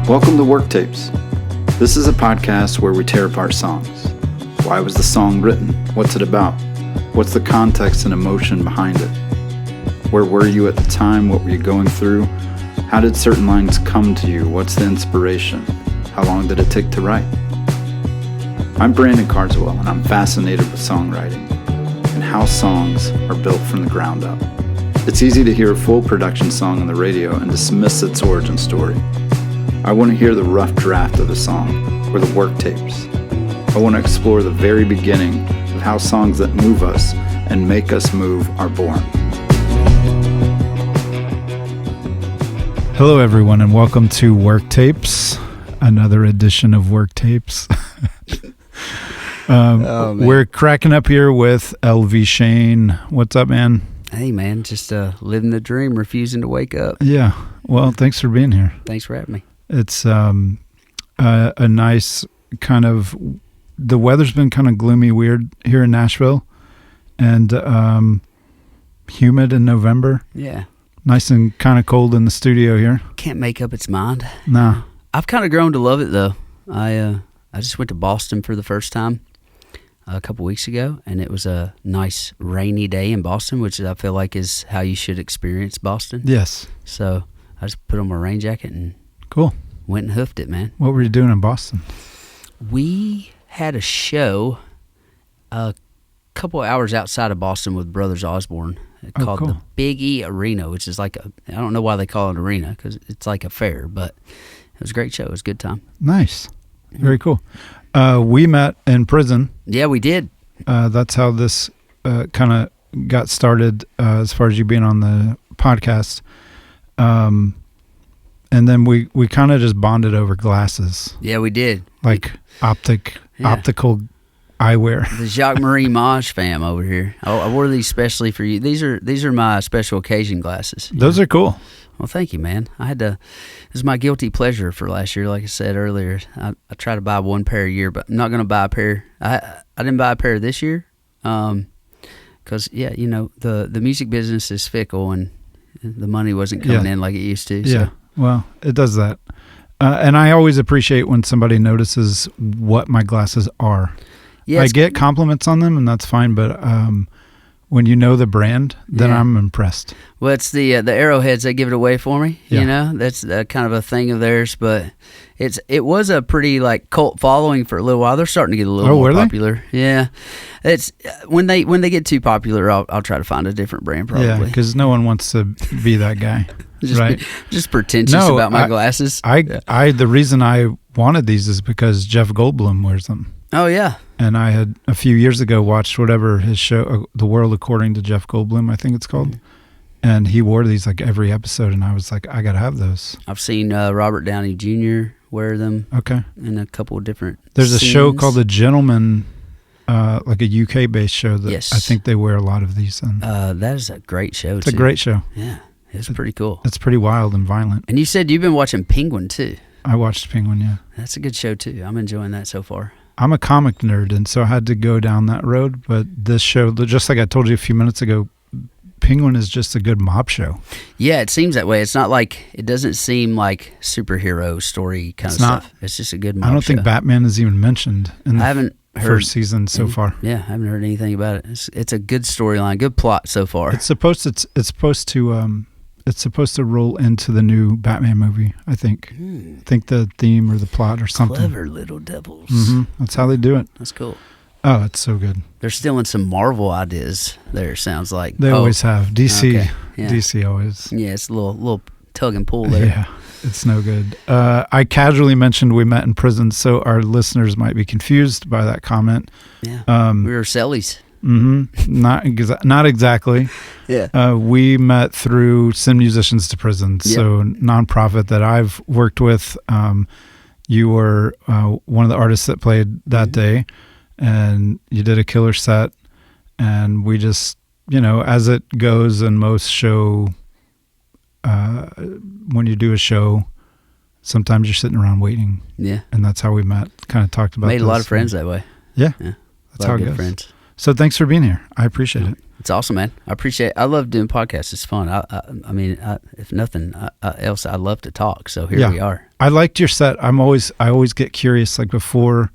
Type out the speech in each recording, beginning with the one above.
Welcome to Worktapes. This is a podcast where we tear apart songs. Why was the song written? What's it about? What's the context and emotion behind it? Where were you at the time? What were you going through? How did certain lines come to you? What's the inspiration? How long did it take to write? I'm Brandon Carswell, and I'm fascinated with songwriting and how songs are built from the ground up. It's easy to hear a full production song on the radio and dismiss its origin story. I want to hear the rough draft of the song, or the work tapes. I want to explore the very beginning of how songs that move us and make us move are born. Hello, everyone, and welcome to Worktapes, another edition of Worktapes. We're cracking up here with Elvie Shane. What's up, man? Hey, man, just living the dream, refusing to wake up. Yeah, well, thanks for being here. Thanks for having me. It's a nice kind of, the weather's been kind of gloomy, weird here in Nashville, and humid in November. Yeah. Nice and kind of cold in the studio here. Can't make up its mind. No. I've kind of grown to love it, though. I just went to Boston for the first time a couple weeks ago, and it was a nice rainy day in Boston, which I feel like is how you should experience Boston. Yes. So I just put on my rain jacket and cool. Went and hoofed it, man. What were you doing in Boston? We had a show a couple hours outside of Boston with Brothers Osborne called cool. the Big E Arena, which is like I don't know why they call it an arena because it's like a fair, but it was a great show. It was a good time. Nice. Very cool. We met in prison. Yeah, we did. That's how this kind of got started as far as you being on the podcast. And then we kind of just bonded over glasses. Yeah, we did. Like optical eyewear. The Jacques-Marie Mage fam over here. I wore these specially for you. These are my special occasion glasses. Those are cool. Well, thank you, man. I had to. This is my guilty pleasure for last year. Like I said earlier, I try to buy one pair a year, but I'm not going to buy a pair. I didn't buy a pair this year, because the music business is fickle and the money wasn't coming in like it used to. Yeah. So. Well, it does that. And I always appreciate when somebody notices what my glasses are. Yeah, I get compliments on them, and that's fine, but when you know the brand, then I'm impressed. Well, it's the arrowheads that give it away for me. Yeah. You know, that's kind of a thing of theirs, but it was a pretty like cult following for a little while. They're starting to get a little more popular. Yeah, it's when they get too popular, I'll try to find a different brand probably. Yeah, because no one wants to be that guy. just pretentious about my glasses. The reason I wanted these is because Jeff Goldblum wears them. Oh yeah. And I had a few years ago watched whatever his show, The World According to Jeff Goldblum, I think it's called. Mm-hmm. And he wore these like every episode, and I was like, I got to have those. I've seen Robert Downey Jr. wear them. Okay. In a couple of different There's scenes. A show called The Gentleman, like a UK-based show that yes. I think they wear a lot of these in. That is a great show, It's a great show. Yeah, it's pretty cool. It's pretty wild and violent. And you said you've been watching Penguin, too. I watched Penguin, yeah. That's a good show, too. I'm enjoying that so far. I'm a comic nerd, and so I had to go down that road. But this show, just like I told you a few minutes ago, Penguin is just a good mob show. Yeah, it seems that way. It's not like, it doesn't seem like superhero story kind of stuff. It's just a good mob show. I don't think Batman is even mentioned in the first season so far. Yeah, I haven't heard anything about it. It's a good storyline, good plot so far. It's supposed to roll into the new Batman movie, I think. I think the theme or the plot or something. Clever little devils. Mm-hmm. That's how they do it. That's cool. Oh, it's so good. They're stealing some Marvel ideas there, sounds like. They always have. DC. Okay. Yeah. DC always. Yeah, it's a little tug and pull there. Yeah, it's no good. I casually mentioned we met in prison, so our listeners might be confused by that comment. Yeah, we were cellies. Mm-hmm. Not exactly. Yeah. We met through Send Musicians to Prison, so nonprofit that I've worked with. You were one of the artists that played that day, and you did a killer set. And we just, as it goes in most show, when you do a show, sometimes you're sitting around waiting. Yeah. And that's how we met. Kind of talked about Made a lot of friends that way. Yeah. That's how it goes. Friends. So thanks for being here. I appreciate it. It's awesome, man. I love doing podcasts. It's fun. I mean, if nothing else, I love to talk. So here we are. I liked your set. I always get curious, like before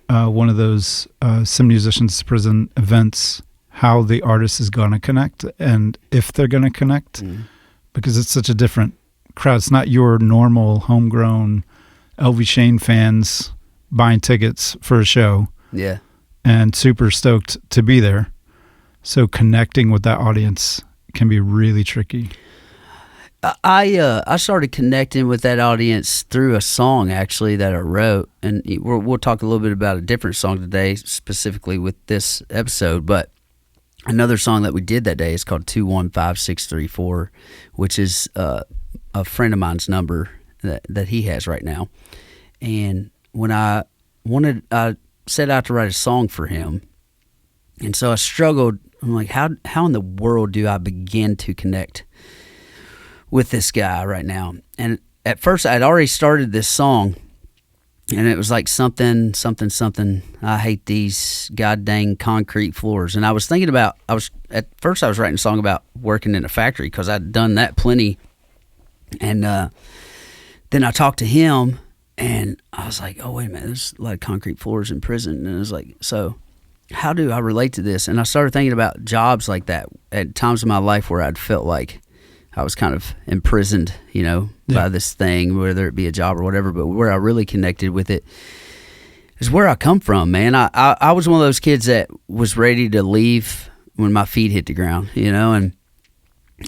one of those Some Musicians to Prison events, how the artist is going to connect and if they're going to connect, because it's such a different crowd. It's not your normal homegrown Elvie Shane fans buying tickets for a show. Yeah. And super stoked to be there. So connecting with that audience can be really tricky. I started connecting with that audience through a song actually that I wrote, and we'll talk a little bit about a different song today, specifically with this episode. But another song that we did that day is called 215634, which is a friend of mine's number that he has right now. And when I set out to write a song for him, and so I struggled. I'm like, how in the world do I begin to connect with this guy right now? And at first I'd already started this song, and it was like something. I hate these god dang concrete floors. And I was thinking about, at first I was writing a song about working in a factory because I'd done that plenty. And then I talked to him, and I was like, oh, wait a minute, there's a lot of concrete floors in prison. And I was like, so how do I relate to this? And I started thinking about jobs like that at times in my life where I'd felt like I was kind of imprisoned, by this thing, whether it be a job or whatever. But where I really connected with it is where I come from, man. I was one of those kids that was ready to leave when my feet hit the ground, and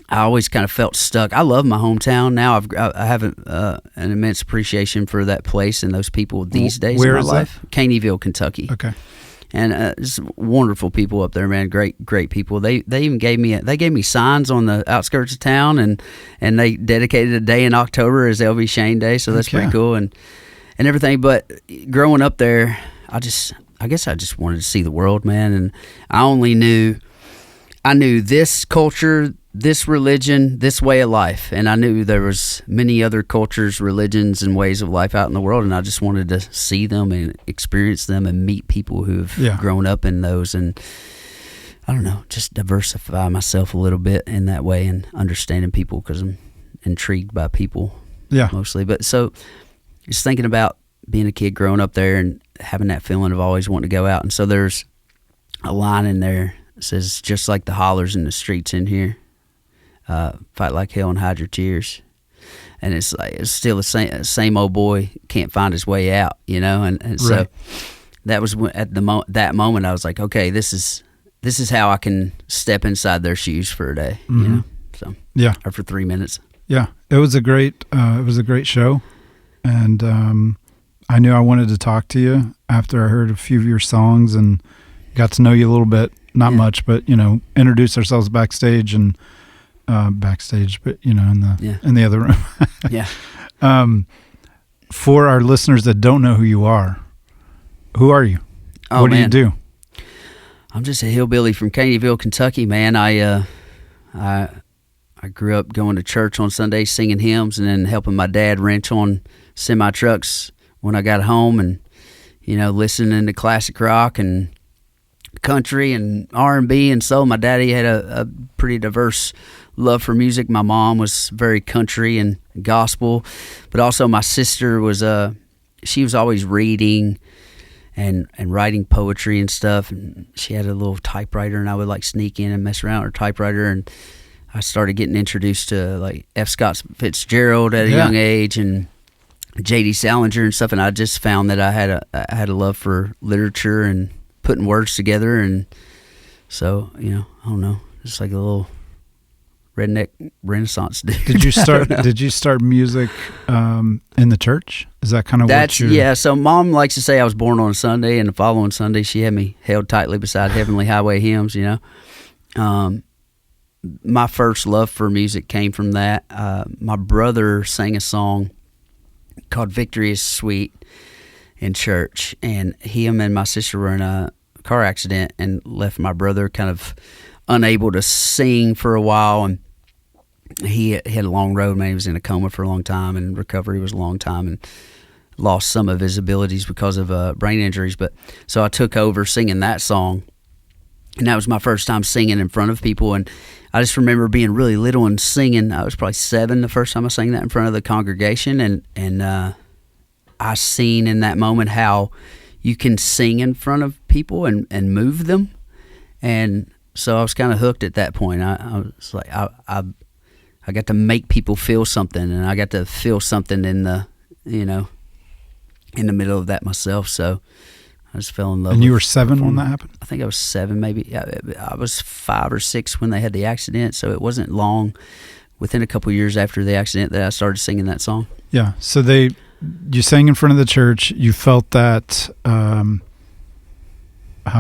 I always kind of felt stuck. I love my hometown now. I have an immense appreciation for that place and those people these days in my life. Caneyville, Kentucky. Okay. And it's wonderful people up there, man. Great people. They even gave me signs on the outskirts of town, and they dedicated a day in October as Elvie Shane Day. So that's pretty cool and everything. But growing up there, I guess I just wanted to see the world, man. And I knew this culture, this religion, this way of life, and I knew there was many other cultures, religions, and ways of life out in the world, and I just wanted to see them and experience them and meet people who've grown up in those, and I don't know, just diversify myself a little bit in that way and understanding people, because I'm intrigued by people mostly. But so just thinking about being a kid growing up there and having that feeling of always wanting to go out, and so there's a line in there that says, just like the hollers in the streets in here, fight like hell and hide your tears. And it's still the same old boy can't find his way out, and so that was at that moment I was like, okay, this is how I can step inside their shoes for a day, so or for 3 minutes. It was a great show, and I knew I wanted to talk to you after I heard a few of your songs and got to know you a little bit, not much, but introduce ourselves backstage, but in the other room. For our listeners that don't know who you are you? What do you do? I'm just a hillbilly from Caneyville, Kentucky, man. I grew up going to church on Sundays, singing hymns, and then helping my dad wrench on semi trucks when I got home, and listening to classic rock and country and R&B and soul. My daddy had a pretty diverse love for music. My mom was very country and gospel, but also my sister was she was always reading and writing poetry and stuff, and she had a little typewriter, and I would sneak in and mess around with her typewriter, and I started getting introduced to F. Scott Fitzgerald at a young age, and J.D. Salinger and stuff, and I just found that I had a love for literature and putting words together, and so I don't know, just like a little redneck Renaissance dude. Did you start music in the church? Is that kind of what you? So Mom likes to say I was born on a Sunday, and the following Sunday she had me held tightly beside Heavenly Highway hymns. My first love for music came from that. My brother sang a song called "Victory Is Sweet" in church, and him and my sister were in a car accident and left my brother kind of unable to sing for a while, and he had a long road, man. He was in a coma for a long time, and recovery was a long time, and lost some of his abilities because of brain injuries. But so I took over singing that song, And that was my first time singing in front of people. And I just remember being really little and singing. I was probably 7 the first time I sang that in front of the congregation. And I seen in that moment how you can sing in front of people and move them. And so I was kind of hooked at that point. I was like, I got to make people feel something, and I got to feel something in the middle of that myself. So I just fell in love. And you were 7 when that happened? I think I was 7, maybe. I was 5 or 6 when they had the accident, so it wasn't long, within a couple years after the accident, that I started singing that song. Yeah. So you sang in front of the church. You felt that how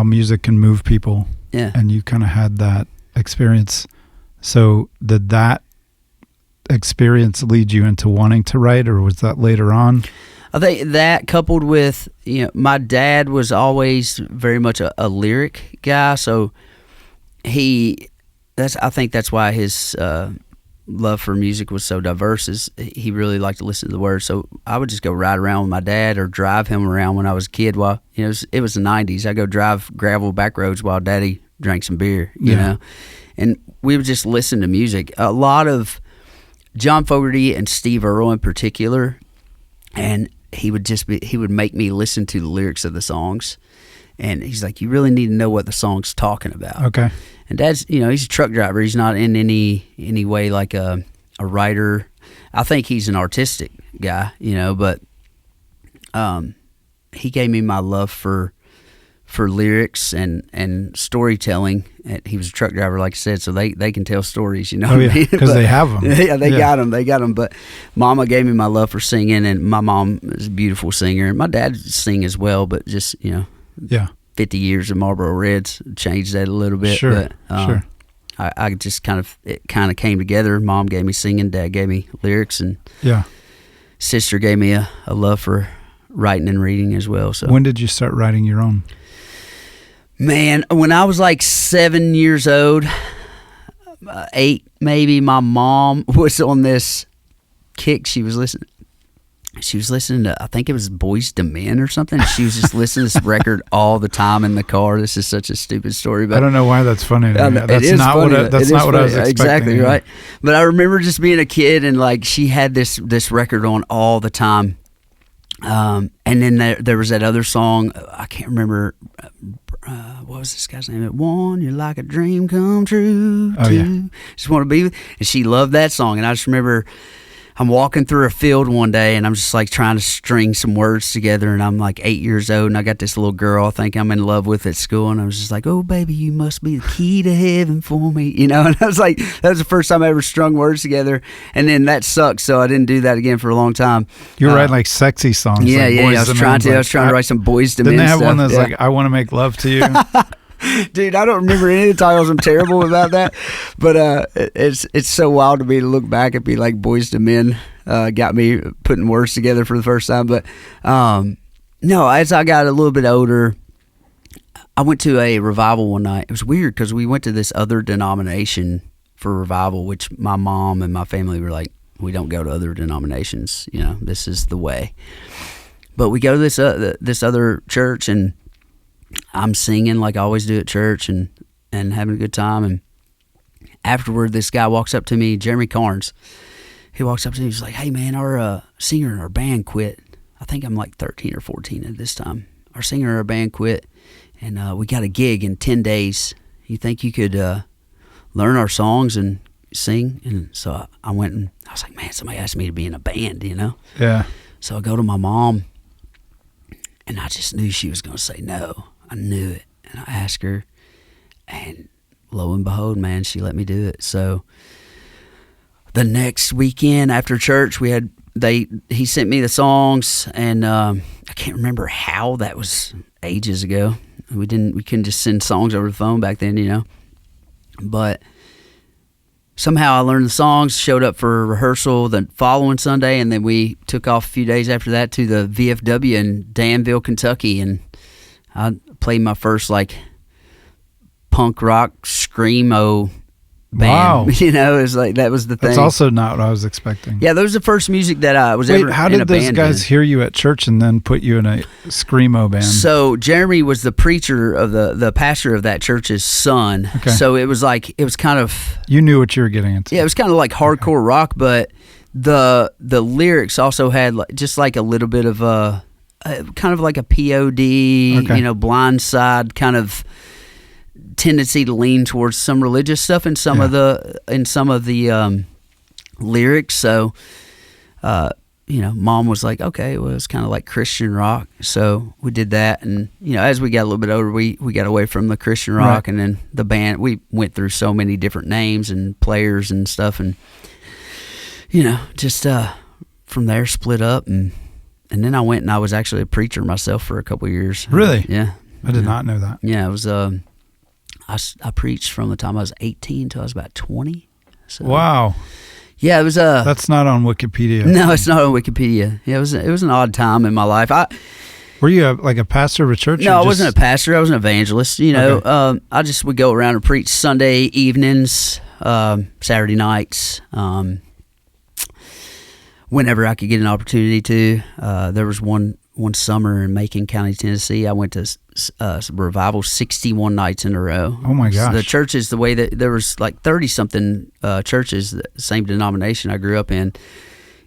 music can move people. Yeah. And you kind of had that experience. So did that experience lead you into wanting to write, or was that later on? I think that, coupled with, my dad was always very much a lyric guy, so I think that's why his love for music was so diverse, is he really liked to listen to the words. So I would just go ride around with my dad or drive him around when I was a kid while, it was the 90s. I go drive gravel back roads while Daddy drank some beer, you know, and we would just listen to music. A lot of John Fogerty and Steve Earle in particular, and he would make me listen to the lyrics of the songs, and he's like, you really need to know what the song's talking about. Okay. And Dad's, he's a truck driver. He's not in any way like a writer. I think he's an artistic guy, but he gave me my love for lyrics and storytelling. He was a truck driver, like I said, so they can tell stories, Oh, yeah, because they have them. Yeah, they got them. But Mama gave me my love for singing, and my mom is a beautiful singer. And my dad sing as well, but just, 50 years of Marlboro Reds changed that a little bit. Sure, but, sure. I just it kind of came together. Mom gave me singing, Dad gave me lyrics, and sister gave me a love for writing and reading as well. So when did you start writing your own? Man, when I was like 7 years old, 8 maybe, my mom was on this kick. She was listening to, I think it was Boyz II Men or something. She was just listening to this record all the time in the car. This is such a stupid story, but I don't know why that's funny to me. That's not what I was expecting. Exactly, right. But I remember just being a kid, and like she had this record on all the time. And then there was that other song, I can't remember, what was this guy's name? One, you're like a dream come true. Oh, yeah. Just want to be with. And she loved that song. And I just remember I'm walking through a field one day, and I'm just like trying to string some words together, and I'm like 8 years old, and I got this little girl I think I'm in love with at school, and I was just like, oh baby, you must be the key to heaven for me, and I was like, that was the first time I ever strung words together, and then that sucked, so I didn't do that again for a long time. You were writing like sexy songs. Yeah, like I was trying to write some Boyz II Men. Didn't they have stuff. one that's like, I want to make love to you? Dude, I don't remember any of the titles. I'm terrible about that, but it's so wild to me to look back and be like, Boyz II Men got me putting words together for the first time. But no, as I got a little bit older, I went to a revival one night. It was weird because we went to this other denomination for revival, which my mom and my family were like, we don't go to other denominations. This is the way. But we go to this other church, and I'm singing like I always do at church and having a good time. And afterward, this guy walks up to me, Jeremy Carnes. He walks up to me, he's like, hey man, our singer in our band quit. I think I'm like 13 or 14 at this time. Our singer in our band quit, and we got a gig in 10 days. You think you could learn our songs and sing? And so I went, and I was like, man, somebody asked me to be in a band, Yeah. So I go to my mom, and I just knew she was going to say no. I knew it. And I asked her, and lo and behold, man, she let me do it. So the next weekend after church, he sent me the songs, and I can't remember how. That was ages ago. We couldn't just send songs over the phone back then, But somehow I learned the songs, showed up for rehearsal the following Sunday, and then we took off a few days after that to the VFW in Danville, Kentucky, and I played my first like punk rock screamo Wow. You know, it was like, that was the thing. That's also not what I was expecting. Yeah, that was the first music that I was ever in a band. How did those guys hear you at church and then put you in a screamo band? So Jeremy was the preacher of the pastor of that church's son. Okay. So it was kind of... You knew what you were getting into. Yeah, it was kind of like hardcore rock, but the lyrics also had just like a little bit of kind of like a POD, you know, Blind Side kind of tendency to lean towards some religious stuff in some of the lyrics. So you know, Mom was like, okay, well, it's kind of like Christian rock, so we did that. And you know, as we got a little bit older, we got away from the Christian rock, and then the band, we went through so many different names and players and stuff, and you know, just from there split up, and then I went and I was actually a preacher myself for a couple of years. Really? Yeah. I did not know that. Yeah, it was. I preached from the time I was 18 till I was about 20. So, wow. Yeah, it was. That's not on Wikipedia. No, it's not on Wikipedia. Yeah, it was an odd time in my life. Were you like a pastor of a church? No, I wasn't a pastor. I was an evangelist. You know, okay. I just would go around and preach Sunday evenings, Saturday nights. Whenever I could get an opportunity to. There was one summer in Macon County, Tennessee. I went to revival 61 nights in a row. Oh my gosh. So the churches, the way that there was like 30-something churches, the same denomination I grew up in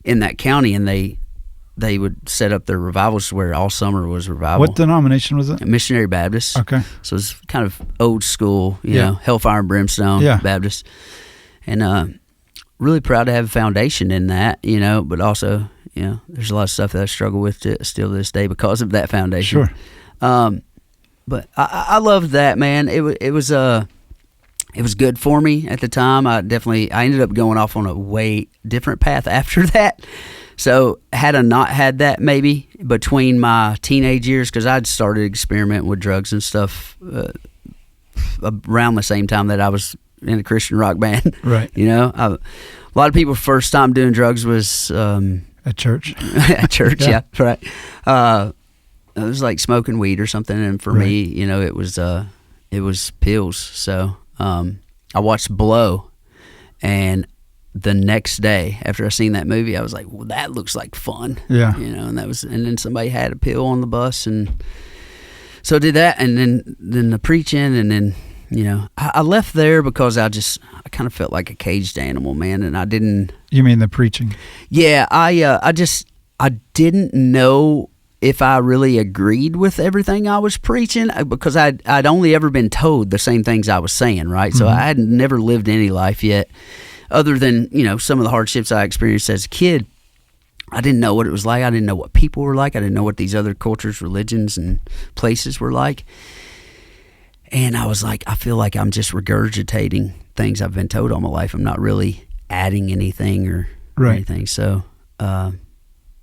that county, and they would set up their revivals where all summer was revival. What denomination was it? Missionary Baptist. Okay. So it's kind of old school, you know, hellfire and brimstone Baptist. And really proud to have a foundation in that, you know, but also, you know, there's a lot of stuff that I struggle with still to this day because of that foundation. Sure. But I loved that, man. It was good for me at the time. I ended up going off on a way different path after that. So had I not had that maybe between my teenage years, because I'd started experimenting with drugs and stuff around the same time that I was in a Christian rock band. Right. You know, a lot of people first time doing drugs was at church. At church, yeah, right. It was like smoking weed or something, and for me, you know, it was pills. So I watched Blow, and the next day after I seen that movie, I was like, well, that looks like fun. Yeah. You know, and then somebody had a pill on the bus, and so I did that, and then the preaching, and then, you know, I left there because I kind of felt like a caged animal, man, and I didn't. You mean the preaching? Yeah, I didn't know if I really agreed with everything I was preaching, because I'd only ever been told the same things I was saying, right? Mm-hmm. So I had never lived any life yet, other than, you know, some of the hardships I experienced as a kid. I didn't know what it was like. I didn't know what people were like. I didn't know what these other cultures, religions, and places were like. And I was like, I feel like I'm just regurgitating things I've been told all my life. I'm not really adding anything or anything. So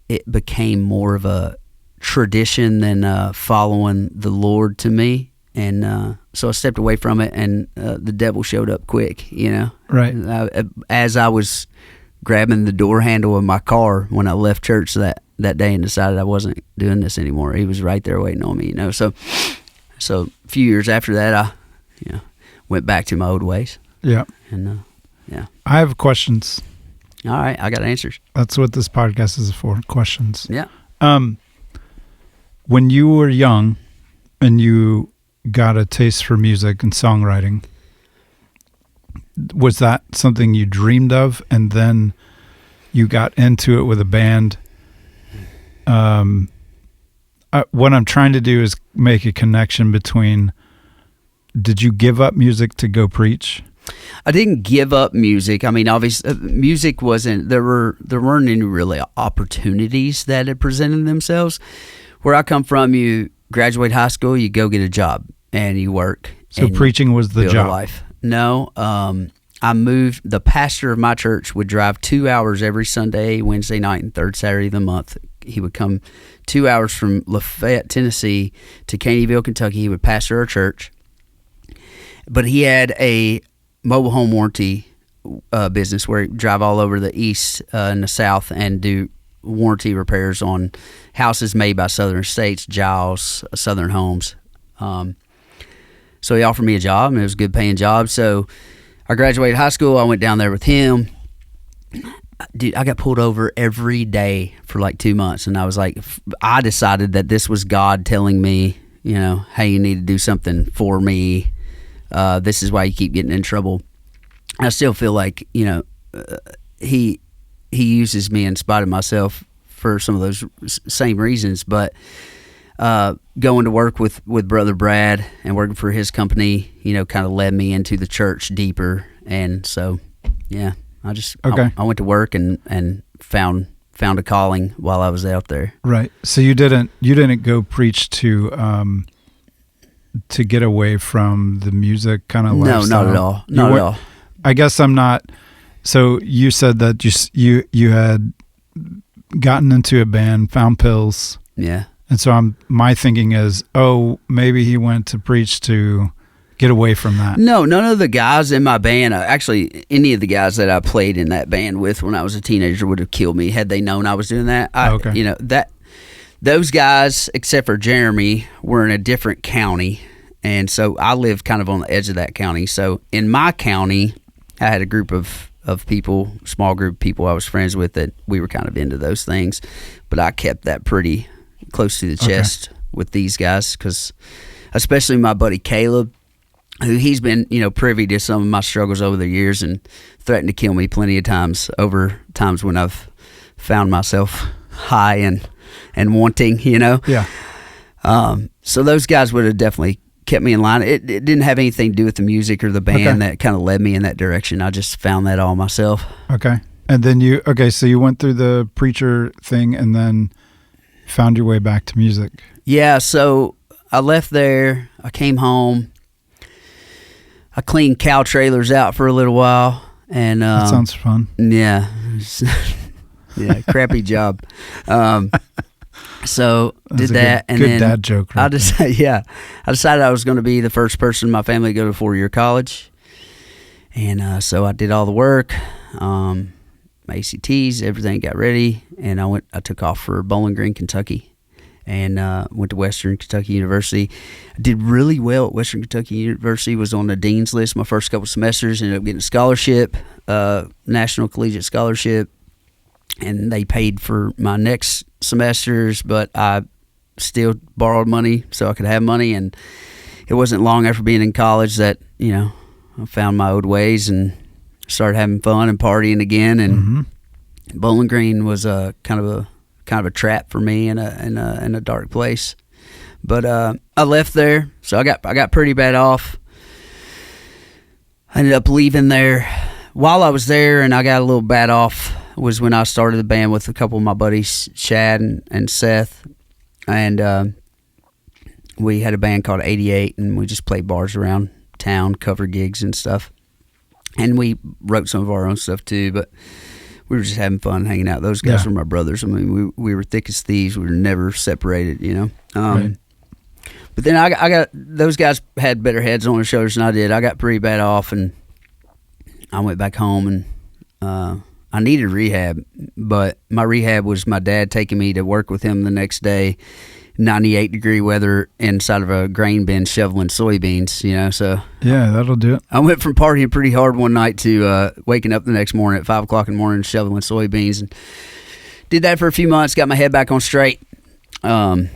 it became more of a tradition than following the Lord to me. And so I stepped away from it, and the devil showed up quick, you know. Right. As I was grabbing the door handle of my car when I left church that day and decided I wasn't doing this anymore, he was right there waiting on me, you know. So a few years after that, I, you know, went back to my old ways. Yeah. And yeah. I have questions. All right, I got answers. That's what this podcast is for, questions. Yeah. When you were young and you got a taste for music and songwriting, was that something you dreamed of, and then you got into it with a band? What I'm trying to do is make a connection between, did you give up music to go preach? I didn't give up music. I mean, obviously, music wasn't, there weren't any really opportunities that had presented themselves. Where I come from, you graduate high school, you go get a job, and you work. So preaching was the job? Life. No, I moved. The pastor of my church would drive 2 hours every Sunday, Wednesday night, and third Saturday of the month. He would come 2 hours from Lafayette, Tennessee to Caneyville, Kentucky. He would pastor our church. But he had a mobile home warranty business where he'd drive all over the east and the south and do warranty repairs on houses made by Southern States, Giles, Southern Homes. So he offered me a job, and it was a good paying job. So I graduated high school. I went down there with him. Dude, I got pulled over every day for like 2 months, and I was like, I decided that this was God telling me, you know, hey, you need to do something for me. This is why you keep getting in trouble. I still feel like, you know, he uses me in spite of myself for some of those same reasons, but going to work with Brother Brad and working for his company, you know, kind of led me into the church deeper. And so, yeah, I went to work and found a calling while I was out there. Right. So you didn't go preach to get away from the music kind of lifestyle? No, not at all. Not at all. I guess I'm not. So you said that you had gotten into a band, found pills. Yeah. And so my thinking is, oh, maybe he went to preach to get away from that. No, none of the guys in my band, actually any of the guys that I played in that band with when I was a teenager would have killed me had they known I was doing that. Okay. You know, those guys, except for Jeremy, were in a different county. And so I lived kind of on the edge of that county. So in my county, I had a group of people, small group of people I was friends with that we were kind of into those things. But I kept that pretty close to the chest with these guys, because especially my buddy Caleb, who he's been, you know, privy to some of my struggles over the years and threatened to kill me plenty of times over times when I've found myself high and wanting, you know. Yeah. So those guys would have definitely kept me in line. It didn't have anything to do with the music or the band that kind of led me in that direction. I just found that all myself. Okay. And then so you went through the preacher thing and then found your way back to music. Yeah, so I left there. I came home. I cleaned cow trailers out for a little while. And that sounds fun. Yeah. Yeah, crappy job. So did that, and good then dad joke. Right I decided I was going to be the first person in my family to go to 4-year college, and so I did all the work, my ACTs, everything got ready, and I took off for Bowling Green, Kentucky, and went to Western Kentucky University. I did really well at Western Kentucky University. Was on the dean's list my first couple semesters. Ended up getting a scholarship, National Collegiate Scholarship. And they paid for my next semesters, but I still borrowed money so I could have money. And it wasn't long after being in college that, you know, I found my old ways and started having fun and partying again. And Bowling Green was kind of a trap for me in a dark place. But I left there, so I got pretty bad off. I ended up leaving there. While I was there and I got a little bad off was when I started the band with a couple of my buddies, Shad and Seth, and we had a band called 88, and we just played bars around town, cover gigs and stuff, and we wrote some of our own stuff too, but we were just having fun hanging out. Those guys were my brothers. I mean, we were thick as thieves. We were never separated, you know. Right. But then I got those guys had better heads on their shoulders than I did. I got pretty bad off, and I went back home, and I needed rehab, but my rehab was my dad taking me to work with him the next day, 98-degree weather inside of a grain bin shoveling soybeans, you know, so. Yeah, that'll do it. I went from partying pretty hard one night to waking up the next morning at 5 o'clock in the morning shoveling soybeans, and did that for a few months, got my head back on straight. Nice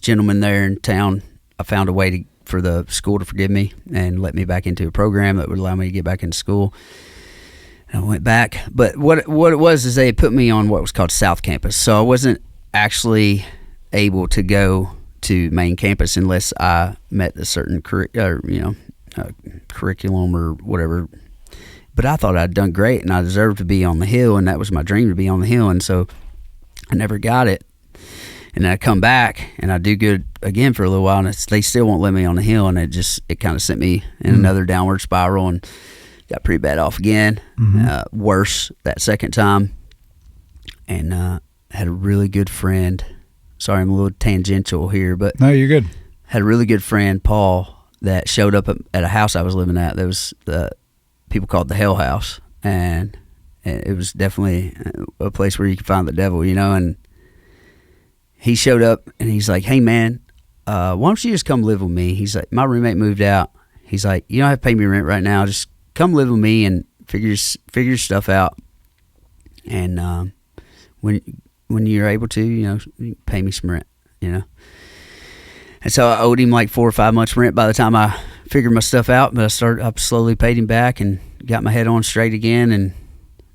gentleman there in town, I found a way for the school to forgive me and let me back into a program that would allow me to get back into school. I went back, but what it was is they had put me on what was called South Campus, so I wasn't actually able to go to main campus unless I met a certain curriculum or whatever. But I thought I'd done great, and I deserved to be on the Hill, and that was my dream, to be on the Hill, and so I never got it. And then I come back, and I do good again for a little while, and they still won't let me on the Hill, and it kind of sent me in another downward spiral, and got pretty bad off again, worse that second time, and had a really good friend. Sorry, I'm a little tangential here, but no, you're good. Had a really good friend, Paul, that showed up at a house I was living at. There was people called the Hell House, and it was definitely a place where you could find the devil, you know. And he showed up, and he's like, "Hey, man, why don't you just come live with me?" He's like, "My roommate moved out. he's like, you don't have to pay me rent right now. Just come live with me and figure your stuff out. And when you're able to, you can pay me some rent, And so I owed him like 4 or 5 months rent by the time I figured my stuff out. But I slowly paid him back and got my head on straight again. And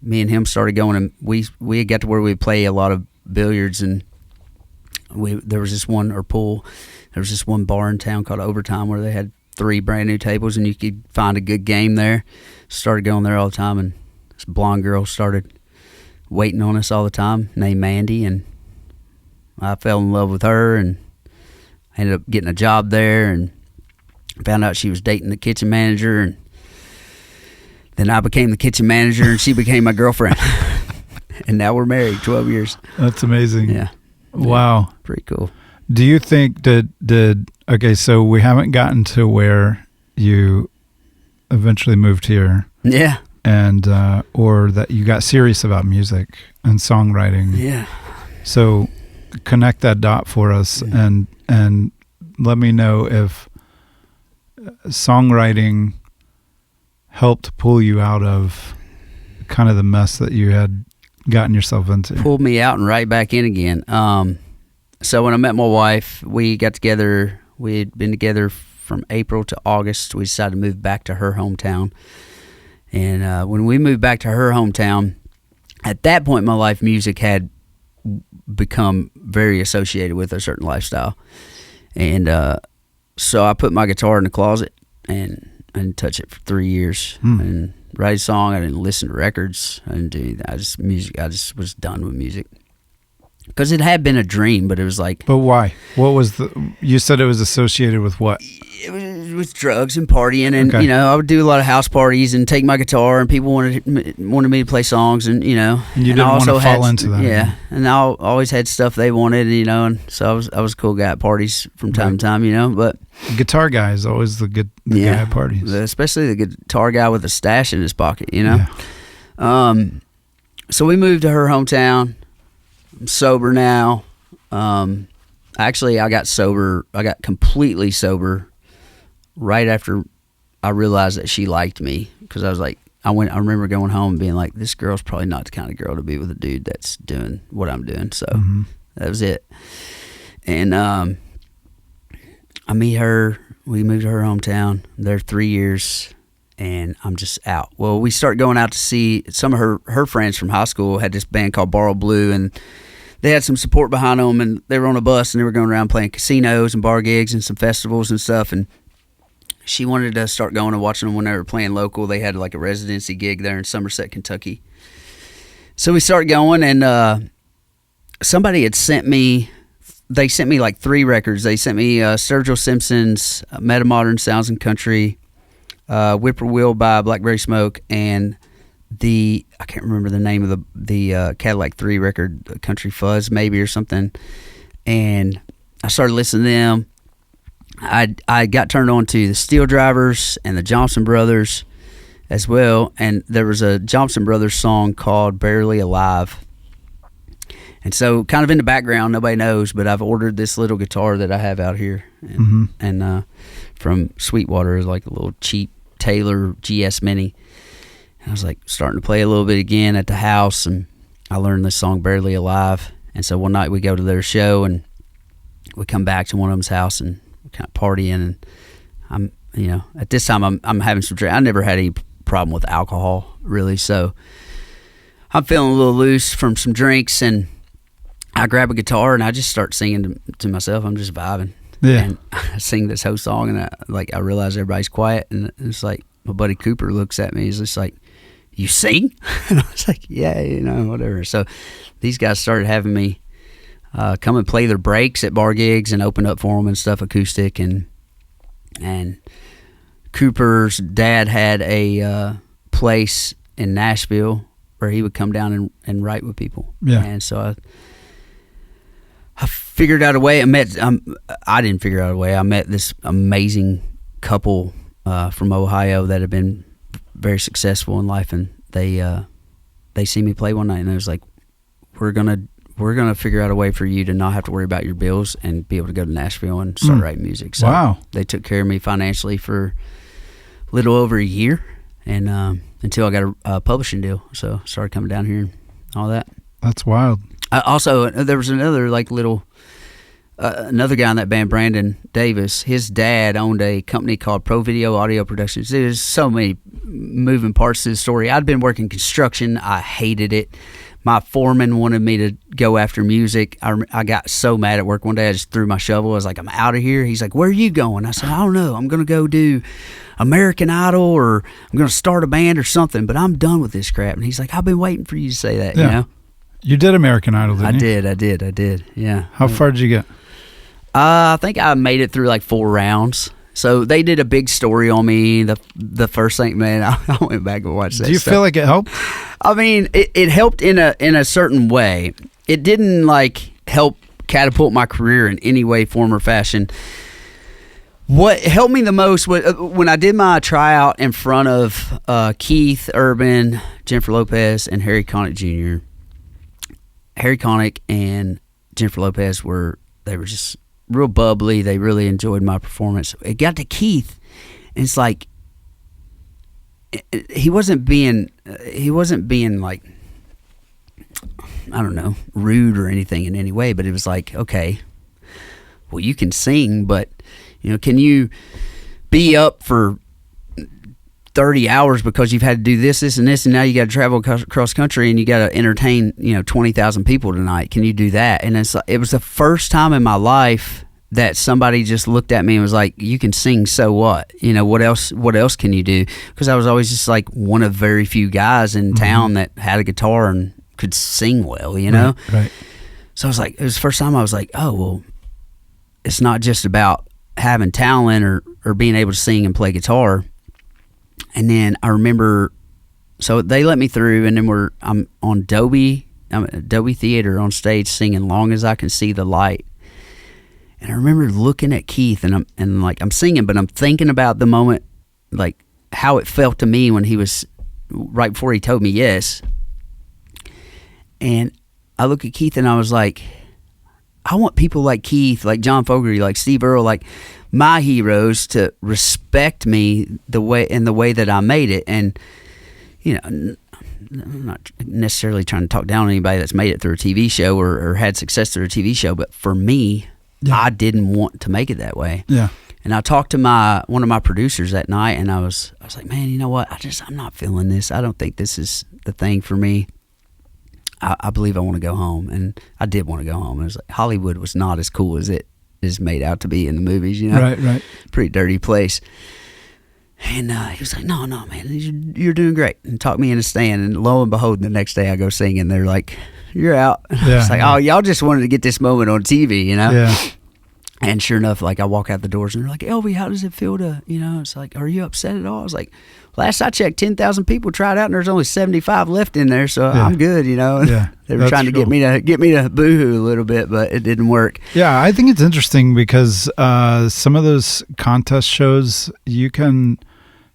me and him started going, and we got to where we play a lot of billiards, and there was this one, or pool. There was this one bar in town called Overtime where they had 3 brand new tables, and you could find a good game there. Started going there all the time, and this blonde girl started waiting on us all the time, named Mandy, and I fell in love with her and ended up getting a job there, and found out she was dating the kitchen manager, and then I became the kitchen manager, and she became my girlfriend. And now we're married 12 years. That's amazing. Yeah. Wow. Pretty cool. Do you think okay, so we haven't gotten to where you eventually moved here. Yeah. And, or that you got serious about music and songwriting. Yeah. So connect that dot for us, and let me know if songwriting helped pull you out of kind of the mess that you had gotten yourself into. Pulled me out and right back in again. So when I met my wife, we got together. We had been together from April to August. We decided to move back to her hometown. And when we moved back to her hometown, at that point in my life, music had become very associated with a certain lifestyle. And so I put my guitar in the closet and I didn't touch it for 3 years. And write a song. I didn't listen to records. I didn't do anything. I just was done with music. Because it had been a dream, but it was like... But why? What was you said it was associated with what? It was with drugs and partying, and okay. I would do a lot of house parties and take my guitar, and people wanted me to play songs, and And you didn't want to fall into that. Yeah, and I always had stuff they wanted, and so I was a cool guy at parties from time to time, but... Guitar guy is always the guy at parties. Especially the guitar guy with a stash in his pocket, Yeah. So we moved to her hometown. I'm sober now. Actually, I got sober. I got completely sober right after I realized that she liked me, because I was like, I remember going home and being like, this girl's probably not the kind of girl to be with a dude that's doing what I'm doing. So that was it. And I meet her. We moved to her hometown. There 3 years, and I'm just out. Well, we start going out to see some of her friends from high school. Had this band called Borrowed Blue, and they had some support behind them, and they were on a bus, and they were going around playing casinos and bar gigs and some festivals and stuff. And she wanted to start going and watching them when they were playing local. They had like a residency gig there in Somerset, Kentucky. So we started going, and somebody had sent me like 3 records. They sent me Sturgill Simpson's Metamodern Sounds and Country, Whippoorwill by Blackberry Smoke, and I can't remember the name of the Cadillac 3 record, Country Fuzz maybe or something. And I started listening to them. I got turned on to the Steel Drivers and the Johnson Brothers as well. And there was a Johnson Brothers song called Barely Alive. And so kind of in the background, nobody knows, but I've ordered this little guitar that I have out here. And from Sweetwater, is like a little cheap Taylor GS Mini. I was like starting to play a little bit again at the house, and I learned this song Barely Alive. And so one night we go to their show, and we come back to one of them's house, and we're kind of partying. And I'm, at this time I'm having some drink. I never had any problem with alcohol really, so I'm feeling a little loose from some drinks, and I grab a guitar and I just start singing to myself. I'm just vibing. Yeah. And I sing this whole song, and I realize everybody's quiet, and it's like my buddy Cooper looks at me. He's just like, "You sing?" And I was like, "Yeah, whatever." So these guys started having me come and play their breaks at bar gigs and open up for them and stuff, acoustic. And Cooper's dad had a place in Nashville where he would come down and write with people. Yeah. And so I figured out a way. I didn't figure out a way. I met this amazing couple from Ohio that had been very successful in life, and they see me play one night, and it was like, we're gonna figure out a way for you to not have to worry about your bills and be able to go to Nashville and start writing music. So wow. they took care of me financially for little over a year, and until I got a publishing deal. So started coming down here and all that. That's wild. Also, there was another like little another guy in that band, Brandon Davis. His dad owned a company called Pro Video Audio Productions. There's so many moving parts to the story. I'd been working construction. I hated it. My foreman wanted me to go after music. I got so mad at work one day, I just threw my shovel. I was like, I'm out of here. He's like, where are you going? I said, I don't know. I'm going to go do American Idol, or I'm going to start a band or something, but I'm done with this crap. And he's like, I've been waiting for you to say that, you know? You did American Idol, didn't you? I did, yeah. How far did you get? I think I made it through like 4 rounds. So they did a big story on me. The first thing, man, I went back and watched that. Do you feel like it helped? I mean, it helped in a certain way. It didn't like help catapult my career in any way, form, or fashion. What helped me the most was when I did my tryout in front of Keith Urban, Jennifer Lopez, and Harry Connick Jr. Harry Connick and Jennifer Lopez were just real bubbly. They really enjoyed my performance. It got to Keith, and it's like he wasn't being like, I don't know, rude or anything in any way, but it was like, okay, well, you can sing, but can you be up for 30 hours because you've had to do this, and this, and now you got to travel cross country and you got to entertain 20,000 people tonight. Can you do that? And it was the first time in my life that somebody just looked at me and was like, you can sing, so what? What else can you do? Because I was always just like one of very few guys in town that had a guitar and could sing well, Right. So I was like, it was the first time I was like, oh, well, it's not just about having talent or being able to sing and play guitar. And then I remember, so they let me through, and then I'm on Dolby Theater on stage singing "Long as I Can See the Light." And I remember looking at Keith, and I'm singing, but I'm thinking about the moment, like how it felt to me when he was right before he told me yes. And I look at Keith, and I was like, I want people like Keith, like John Fogerty, like Steve Earle, like my heroes to respect me the way that I made it. And I'm not necessarily trying to talk down on anybody that's made it through a TV show or had success through a TV show, but for me, I didn't want to make it that way. Yeah. And I talked to one of my producers that night, and I was like, man, you know what? I'm not feeling this. I don't think this is the thing for me. I believe I want to go home. And I did want to go home. And it was like, Hollywood was not as cool as it is made out to be in the movies, Right. Pretty dirty place. And he was like, no, man, you're doing great. And talked me in a stand. And lo and behold, the next day I go sing, and they're like, you're out. Yeah, it's like, oh, y'all just wanted to get this moment on TV, Yeah. And sure enough, like I walk out the doors, and they're like, Elvie, how does it feel to, it's like, are you upset at all? I was like, last I checked, 10,000 people tried out, and there's only 75 left in there, so I'm good, Yeah, they were trying to get me to boohoo a little bit, but it didn't work. Yeah, I think it's interesting because some of those contest shows, you can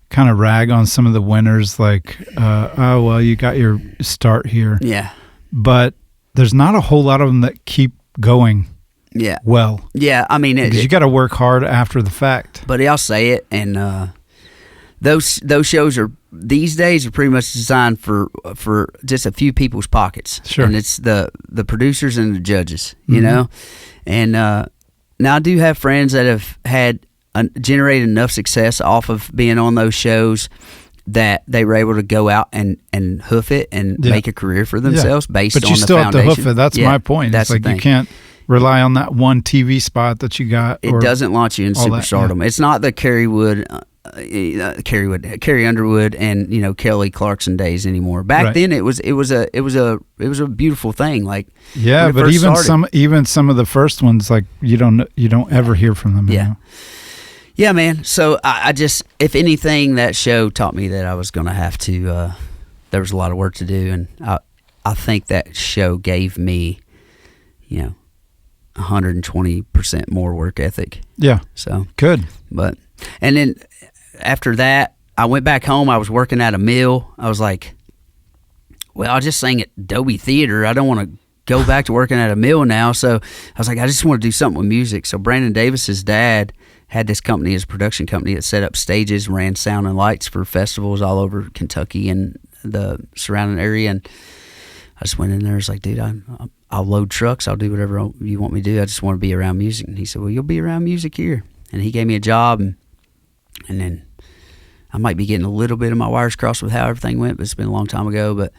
kind of rag on some of the winners, like, oh, well, you got your start here. Yeah. But there's not a whole lot of them that keep going. Yeah. Well. Yeah, I mean, because you got to work hard after the fact. But I'll say it, and those shows these days are pretty much designed for just a few people's pockets. Sure. And it's the producers and the judges, And now I do have friends that have generated enough success off of being on those shows that they were able to go out and hoof it and make a career for themselves based on the foundation. But you still have to hoof it. That's my point. That's it's like you can't rely on that one TV spot that you got. It doesn't launch you in superstardom. It's not the Carrie Underwood and Kelly Clarkson days anymore. Back then, it was a beautiful thing. Like but even some of the first ones, like you don't ever hear from them. Yeah. Yeah, man. So I just, if anything, that show taught me that I was going to have to. There was a lot of work to do, and I think that show gave me, 120% more work ethic. Yeah. So good. And then after that, I went back home. I was working at a mill. I was like, well, I'll just sing at Dolby Theater. I don't want to go back to working at a mill now. So I was like, I just want to do something with music. So Brandon Davis's dad had this company, his production company, that set up stages, ran sound and lights for festivals all over Kentucky and the surrounding area. And I just went in there. I was like, dude, I'll load trucks. I'll do whatever you want me to do. I just want to be around music. And he said, well, you'll be around music here. And he gave me a job. And then I might be getting a little bit of my wires crossed with how everything went, but it's been a long time ago. But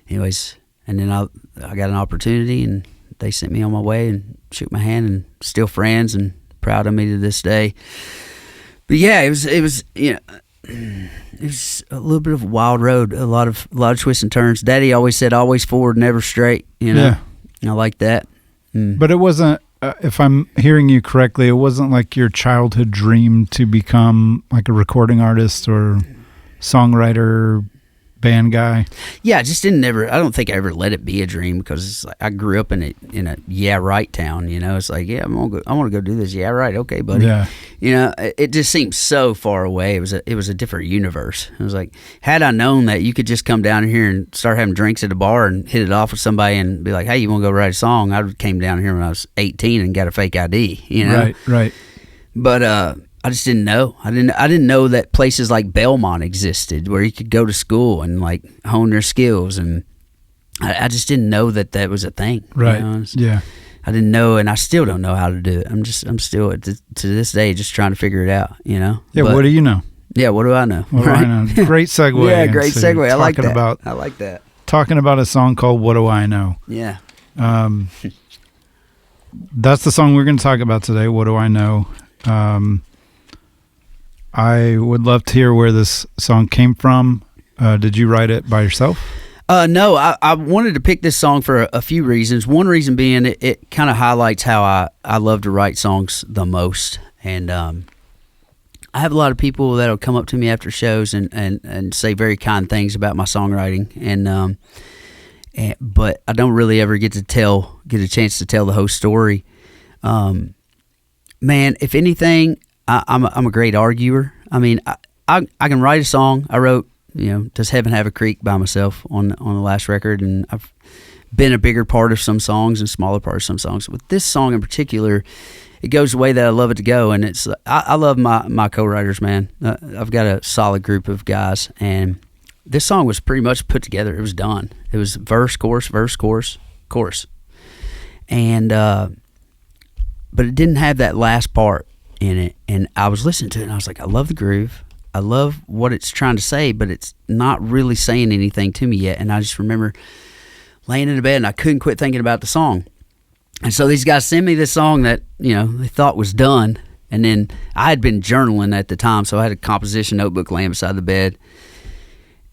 anyways, and then I got an opportunity, and they sent me on my way and shook my hand, and still friends and proud of me to this day. But yeah, it was it was a little bit of a wild road, a lot of twists and turns. Daddy always said, always forward, never straight. Yeah. I like that. But it wasn't, if I'm hearing you correctly, it wasn't like your childhood dream to become like a recording artist or songwriter, band guy. Yeah, I just I don't think I ever let it be a dream, because it's like I grew up in a yeah right town, it's like, yeah, I want to go do this. Yeah, right. Okay, buddy. Yeah. It just seemed so far away. It was a different universe. It was like, had I known that you could just come down here and start having drinks at a bar and hit it off with somebody and be like, hey, you want to go write a song? I came down here when I was 18 and got a fake ID, Right. But I just didn't know. I didn't know that places like Belmont existed where you could go to school and like hone your skills, and I just didn't know that was a thing. Right. Yeah. I didn't know, and I still don't know how to do it. I'm still to this day just trying to figure it out. Yeah. But, what do you know? Yeah. What do I know? What do I know? Great segue. Yeah. Great segue. I like that. I like that. Talking about a song called "What Do I Know." Yeah. That's the song we're going to talk about today. What do I know? I would love to hear where this song came from. Did you write it by yourself? No, I wanted to pick this song for a few reasons. One reason being it kind of highlights how I love to write songs the most. And I have a lot of people that'll come up to me after shows and say very kind things about my songwriting. But I don't really ever get a chance to tell the whole story. Man, if anything, I'm a great arguer. I mean, I can write a song. I wrote, Does Heaven Have a Creek by myself on the last record, and I've been a bigger part of some songs and smaller part of some songs. With this song in particular, it goes the way that I love it to go, and it's I love my co-writers, man. I've got a solid group of guys, and this song was pretty much put together. It was done. It was verse, chorus, chorus, and but it didn't have that last part in it, and I was listening to it and I was like, I love the groove, I love what it's trying to say, but it's not really saying anything to me yet. And I just remember laying in the bed and I couldn't quit thinking about the song. And so these guys sent me this song that they thought was done, and then I had been journaling at the time, so I had a composition notebook laying beside the bed,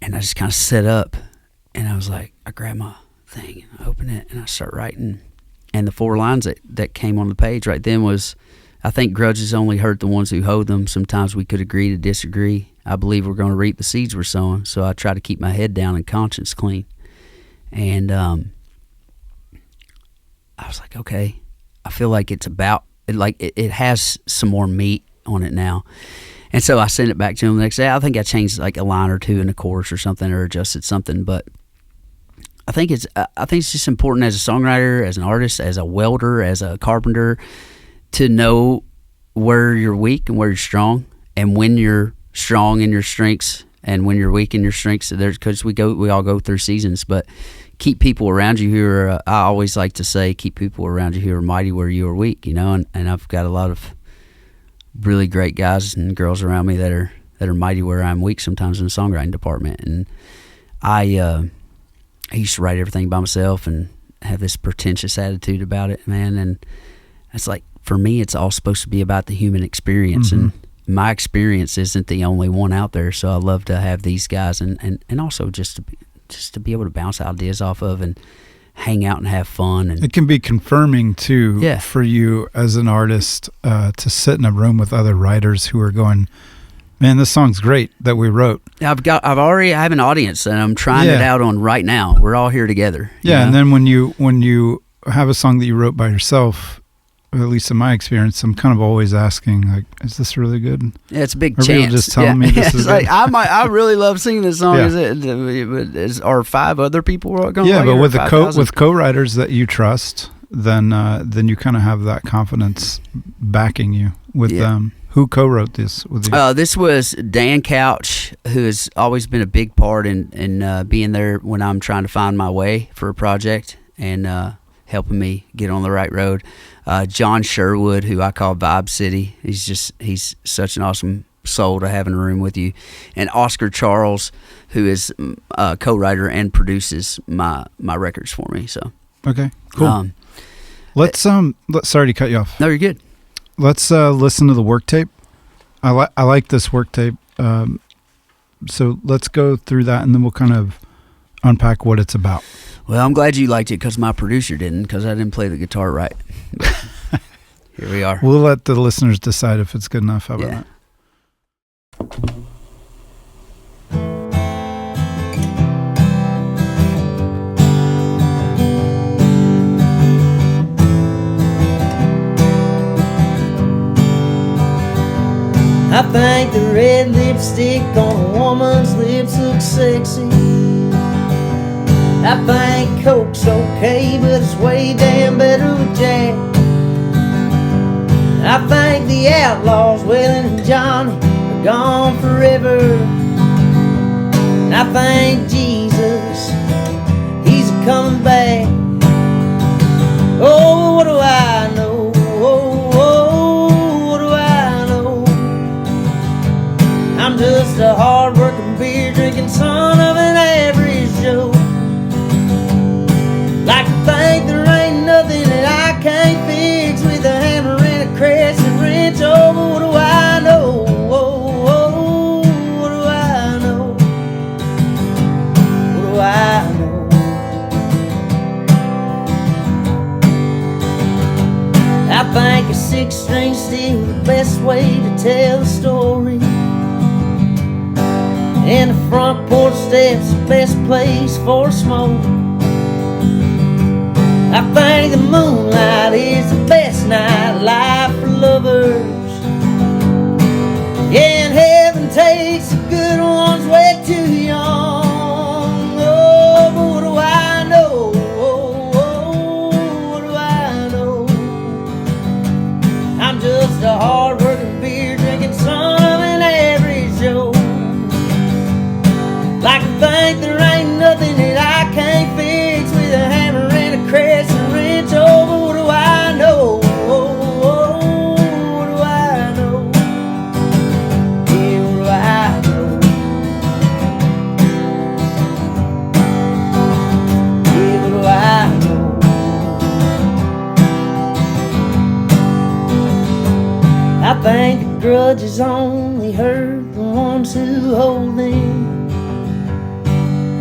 and I just kind of set up and I was like, I grabbed my thing and I opened it and I start writing, and the 4 lines that came on the page right then was, I think grudges only hurt the ones who hold them. Sometimes we could agree to disagree. I believe we're going to reap the seeds we're sowing. So I try to keep my head down and conscience clean. And I was like, okay, I feel like it's about, it has some more meat on it now. And so I sent it back to him the next day. I think I changed like a line or two in the chorus or something, or adjusted something. But I think it's just important as a songwriter, as an artist, as a welder, as a carpenter, to know where you're weak and where you're strong, and when you're strong in your strengths and when you're weak in your strengths. Because we all go through seasons, but keep people around you who are, I always like to say, keep people around you who are mighty where you are weak, and I've got a lot of really great guys and girls around me that are mighty where I'm weak sometimes in the songwriting department. And I used to write everything by myself and have this pretentious attitude about it, man. And it's like, for me, it's all supposed to be about the human experience, and my experience isn't the only one out there. So I love to have these guys, and also just to be able to bounce ideas off of and hang out and have fun. And it can be confirming too, for you as an artist, to sit in a room with other writers who are going, man, this song's great that we wrote. I have an audience, and I'm trying it out on right now. We're all here together. Yeah, and then when you have a song that you wrote by yourself, at least in my experience, I'm kind of always asking, like, is this really good? Yeah, it's a big Are chance. people just telling me this is like, good? I really love singing this song. Yeah. Are 5 other people going to Yeah, like but it, with or with co-writers that you trust, then you kind of have that confidence backing you with them. Who co-wrote this with you? This was Dan Couch, who has always been a big part in being there when I'm trying to find my way for a project and helping me get on the right road. John Sherwood, who I call Vibe City. He's such an awesome soul to have in a room with you. And Oscar Charles, who is a co-writer and produces my records for me. So Okay, cool. Let's sorry to cut you off. No, you're good. Let's listen to the work tape. I like this work tape. So let's go through that, and then we'll kind of unpack what it's about. Well, I'm glad you liked it because my producer didn't, because I didn't play the guitar right. But here we are. We'll let the listeners decide if it's good enough. How about that? I think the red lipstick on a woman's lips looks sexy. I think Coke's okay, but it's way damn better with Jack. I think the outlaws, Waylon and Johnny, are gone forever. And I think Jesus, he's coming back. Oh, what do I know? I'm just a hard-working, beer-drinking son of an average Joe. Like to think there ain't nothing that I can't fix with a hammer and a crescent wrench. Oh, but what do I know? Oh, what do I know? What do I know? I think a 6-string steel the best way to tell a story. And the front porch steps the best place for a smoke. I think the moonlight is the best nightlife for lovers. Yeah, and heaven takes the good ones way too young. Oh, but what do I know? What do I know? I'm just a hard-working, beer-drinking son of an average Joe. Like to think there ain't nothing that I can't fix with a hammer and a crescent wrench. Oh, but what do I know? What do I know? Yeah, what do I know? Yeah, what do I know? I think the grudges only hurt the ones who hold them.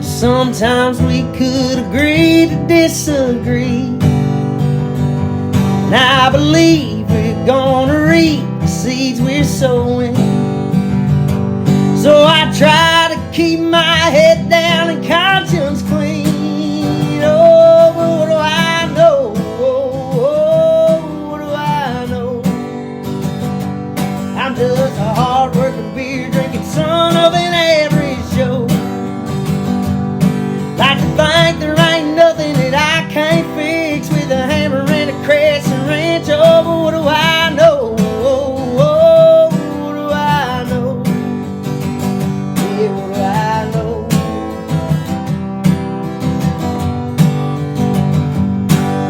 Sometimes we could agree to disagree. And I believe we're gonna reap the seeds we're sowing. So I try to keep my head down and conscience clean. Oh, but what do I know? What do I know? I'm just a hard-working, beer-drinking son of an average Joe. Like to think there ain't nothing that I can't fix with a hammer and a crescent wrench. Oh, but what do I know? What do I know? Yeah, what do I know?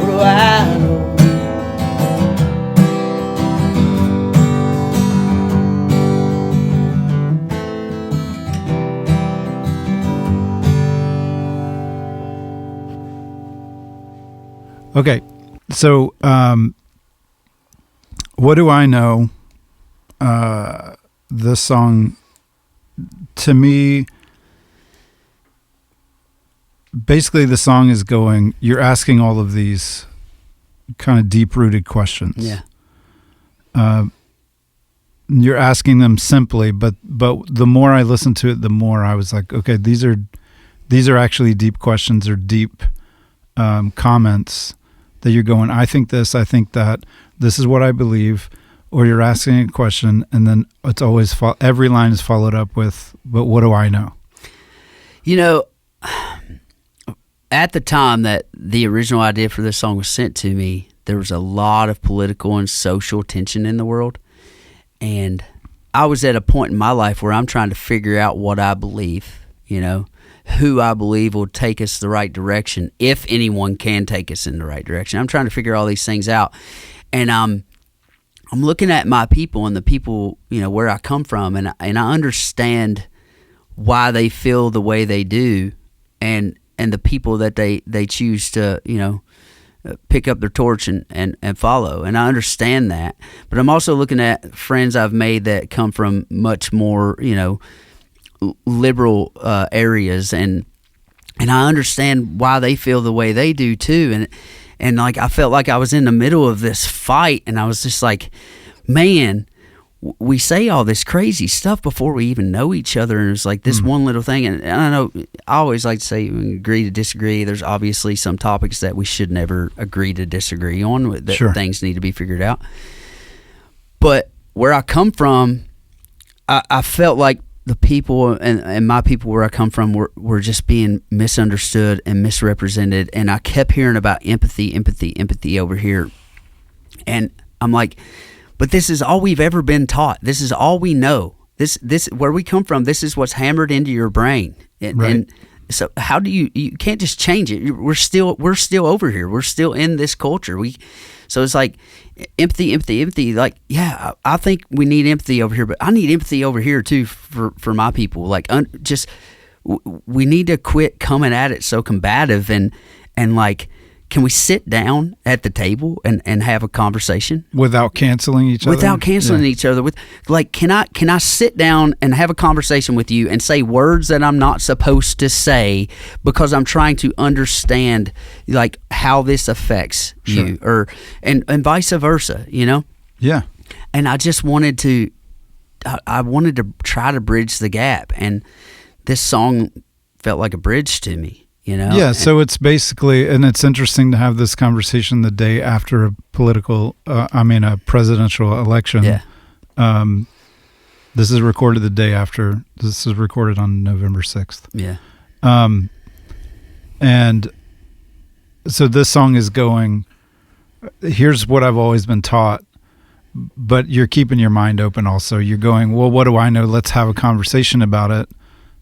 What do I know? Okay, so what do I know? This song, to me, basically the song is going, you're asking all of these kind of deep-rooted questions. Yeah. You're asking them simply, but the more I listened to it, the more I was like, okay, these are actually deep questions or deep comments that you're going, I think this, I think that. this is what I believe, or you're asking a question, and then it's always every line is followed up with, but what do I know? You know, at the time that the original idea for this song was sent to me, there was a lot of political and social tension in the world. And I was at a point in my life where I'm trying to figure out what I believe, you know, who I believe will take us the right direction, if anyone can take us in the right direction. I'm trying to figure all these things out. And I'm looking at my people and the people, you know, where I come from, and I understand why they feel the way they do, and the people that they choose to, you know, pick up their torch and follow. And I understand that. But I'm also looking at friends I've made that come from much more, you know, liberal areas, and I understand why they feel the way they do too. And like, I felt like I was in the middle of this fight, and I was just like, man, we say all this crazy stuff before we even know each other, and it's like this one little thing. And I don't know, I always like to say, agree to disagree. There's obviously some topics that we should never agree to disagree on, that Sure. things need to be figured out. But where I come from, I felt like the people and my people where I come from were just being misunderstood and misrepresented, and I kept hearing about empathy over here. And I'm like, but this is all we've ever been taught. This is all we know. This where we come from, this is what's hammered into your brain. And so how do you can't just change it. We're still over here. We're still in this culture. So it's like empathy. Like, yeah, I think we need empathy over here, but I need empathy over here too for my people. Like, we need to quit coming at it so combative, and like, can we sit down at the table and have a conversation Without canceling each other? Without canceling each other. With, like, can I sit down and have a conversation with you and say words that I'm not supposed to say because I'm trying to understand, like, how this affects you, or and vice versa, you know? Yeah. And I just wanted to try to bridge the gap, and this song felt like a bridge to me. You know? Yeah, so it's basically, and it's interesting to have this conversation the day after a presidential election. Yeah. This is recorded the day after. This is recorded on November 6th. Yeah. And so this song is going, here's what I've always been taught, but you're keeping your mind open also. You're going, well, what do I know? Let's have a conversation about it.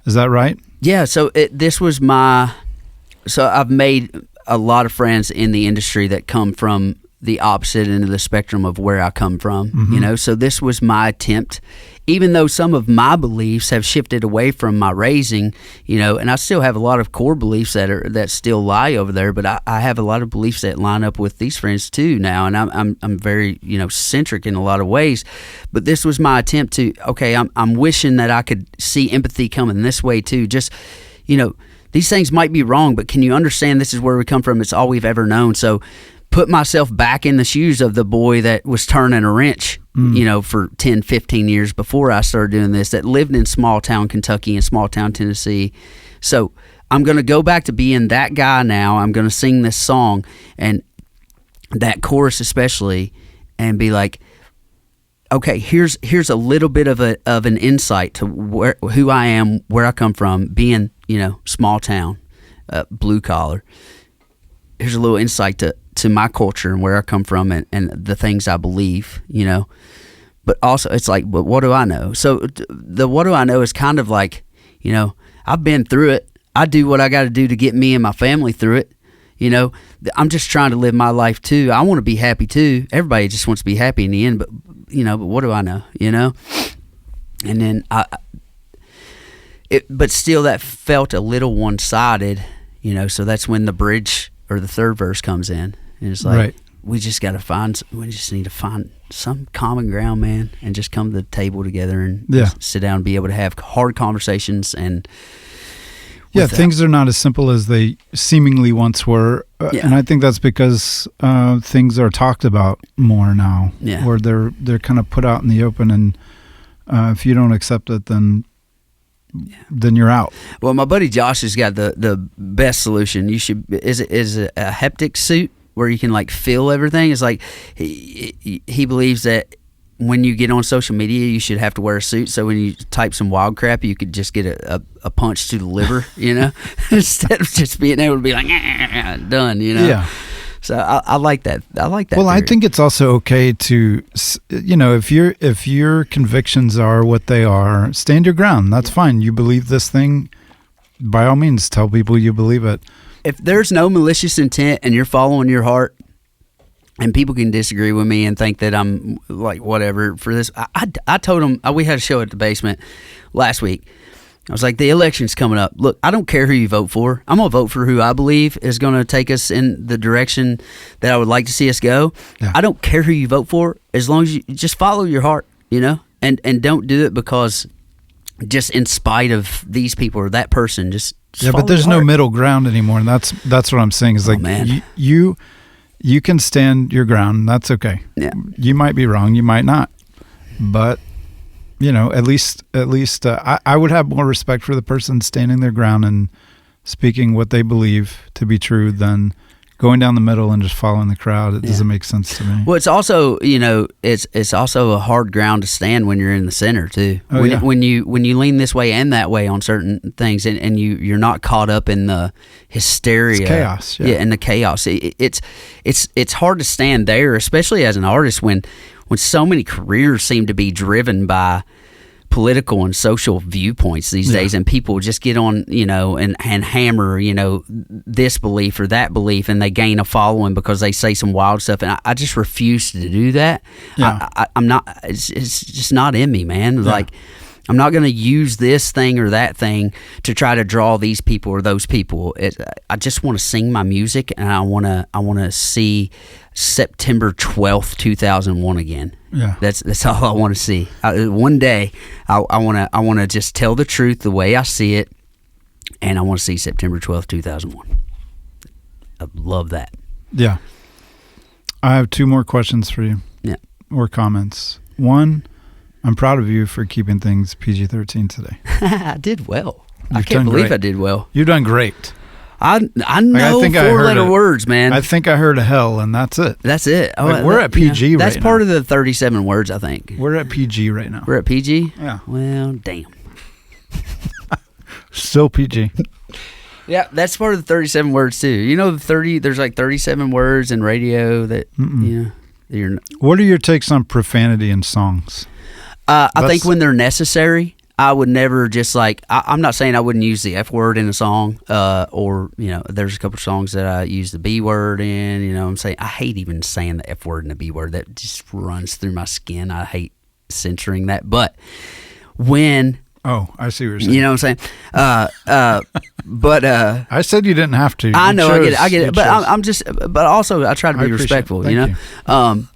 Is that right? Yeah, so So I've made a lot of friends in the industry that come from the opposite end of the spectrum of where I come from, you know? So this was my attempt, even though some of my beliefs have shifted away from my raising, you know, and I still have a lot of core beliefs that still lie over there, but I have a lot of beliefs that line up with these friends too now, and I'm very, you know, centric in a lot of ways. But this was my attempt to, okay, I'm wishing that I could see empathy coming this way too. Just, you know, these things might be wrong, but can you understand this is where we come from? It's all we've ever known. So put myself back in the shoes of the boy that was turning a wrench, you know, for 10, 15 years before I started doing this, that lived in small town Kentucky and small town Tennessee. So I'm going to go back to being that guy now. I'm going to sing this song, and that chorus especially, and be like, okay, here's a little bit of an insight to who I am, where I come from, being, you know, small town, blue collar. Here's a little insight to my culture and where I come from, and the things I believe, you know. But also, it's like, but what do I know? So the what do I know is kind of like, you know, I've been through it. I do what I got to do to get me and my family through it. You know, I'm just trying to live my life too. I want to be happy too. Everybody just wants to be happy in the end, but, you know, but what do I know, you know? And then but still that felt a little one-sided, you know, so that's when the bridge or the third verse comes in. And it's like, we just need to find some common ground, man, and just come to the table together and sit down and be able to have hard conversations. And things are not as simple as they seemingly once were. And I think that's because things are talked about more now, or they're kind of put out in the open, and if you don't accept it, then you're out. Well, my buddy Josh has got the best solution. You should is it a heptic suit where you can like feel everything. It's like he believes that when you get on social media, you should have to wear a suit. So when you type some wild crap, you could just get a punch to the liver, you know, instead of just being able to be like, done, you know? Yeah. So I like that. I like that. Well, theory. I think it's also okay to, you know, if your convictions are what they are, stand your ground. That's fine. You believe this thing, by all means, tell people you believe it. If there's no malicious intent and you're following your heart, and people can disagree with me and think that I'm like whatever for this. I told them, we had a show at the basement last week. I was like, the election's coming up. Look, I don't care who you vote for. I'm going to vote for who I believe is going to take us in the direction that I would like to see us go. Yeah. I don't care who you vote for as long as you just follow your heart, you know, and don't do it because just in spite of these people or that person. Just Yeah, follow but there's your no heart. middle ground anymore, and that's what I'm saying. Is like man. you can stand your ground. That's okay. Yeah. You might be wrong. You might not. But you know, at least I would have more respect for the person standing their ground and speaking what they believe to be true than going down the middle and just following the crowd. It doesn't make sense to me. Well, it's also, you know, it's also a hard ground to stand when you're in the center too. Oh, yeah. When you lean this way and that way on certain things, and you're not caught up in the hysteria, It's chaos. Yeah. and the chaos. It's hard to stand there, especially as an artist when so many careers seem to be driven by political and social viewpoints these days, and people just get on, you know, and hammer, you know, this belief or that belief, and they gain a following because they say some wild stuff, and I just refuse to do that. Yeah. I'm not. It's just not in me, man. Like, I'm not going to use this thing or that thing to try to draw these people or those people. I just want to sing my music, and I want to see September 12th, 2001 again. Yeah. That's all I want to see. One day, I want to just tell the truth the way I see it, and I want to see September 12th, 2001. I love that. Yeah. I have two more questions for you. Yeah. Or comments. One, I'm proud of you for keeping things PG-13 today. I did well. I You've can't done believe great. I did well. You've done great. I know think I heard 4-letter it. words, man. I think I heard a hell, and that's it. That's it. Like, we're at PG That's right part now. of the 37 words, I think. We're at PG right now. We're at PG? Yeah. Well, damn. Still PG. Yeah, that's part of the 37 words, too. You know, there's like 37 words in radio that, you know, you're... What are your takes on profanity in songs? I think when they're necessary, I would never just like, I'm not saying I wouldn't use the F word in a song, or, you know, there's a couple of songs that I use the B word in, you know what I'm saying? I hate even saying the F word and the B word. That just runs through my skin. I hate censoring that. But when... Oh, I see what you're saying. You know what I'm saying? But I said you didn't have to. I You know, chose. I get You it. But chose. I'm just, but also I try to I be appreciate it. respectful, Thank you know? you.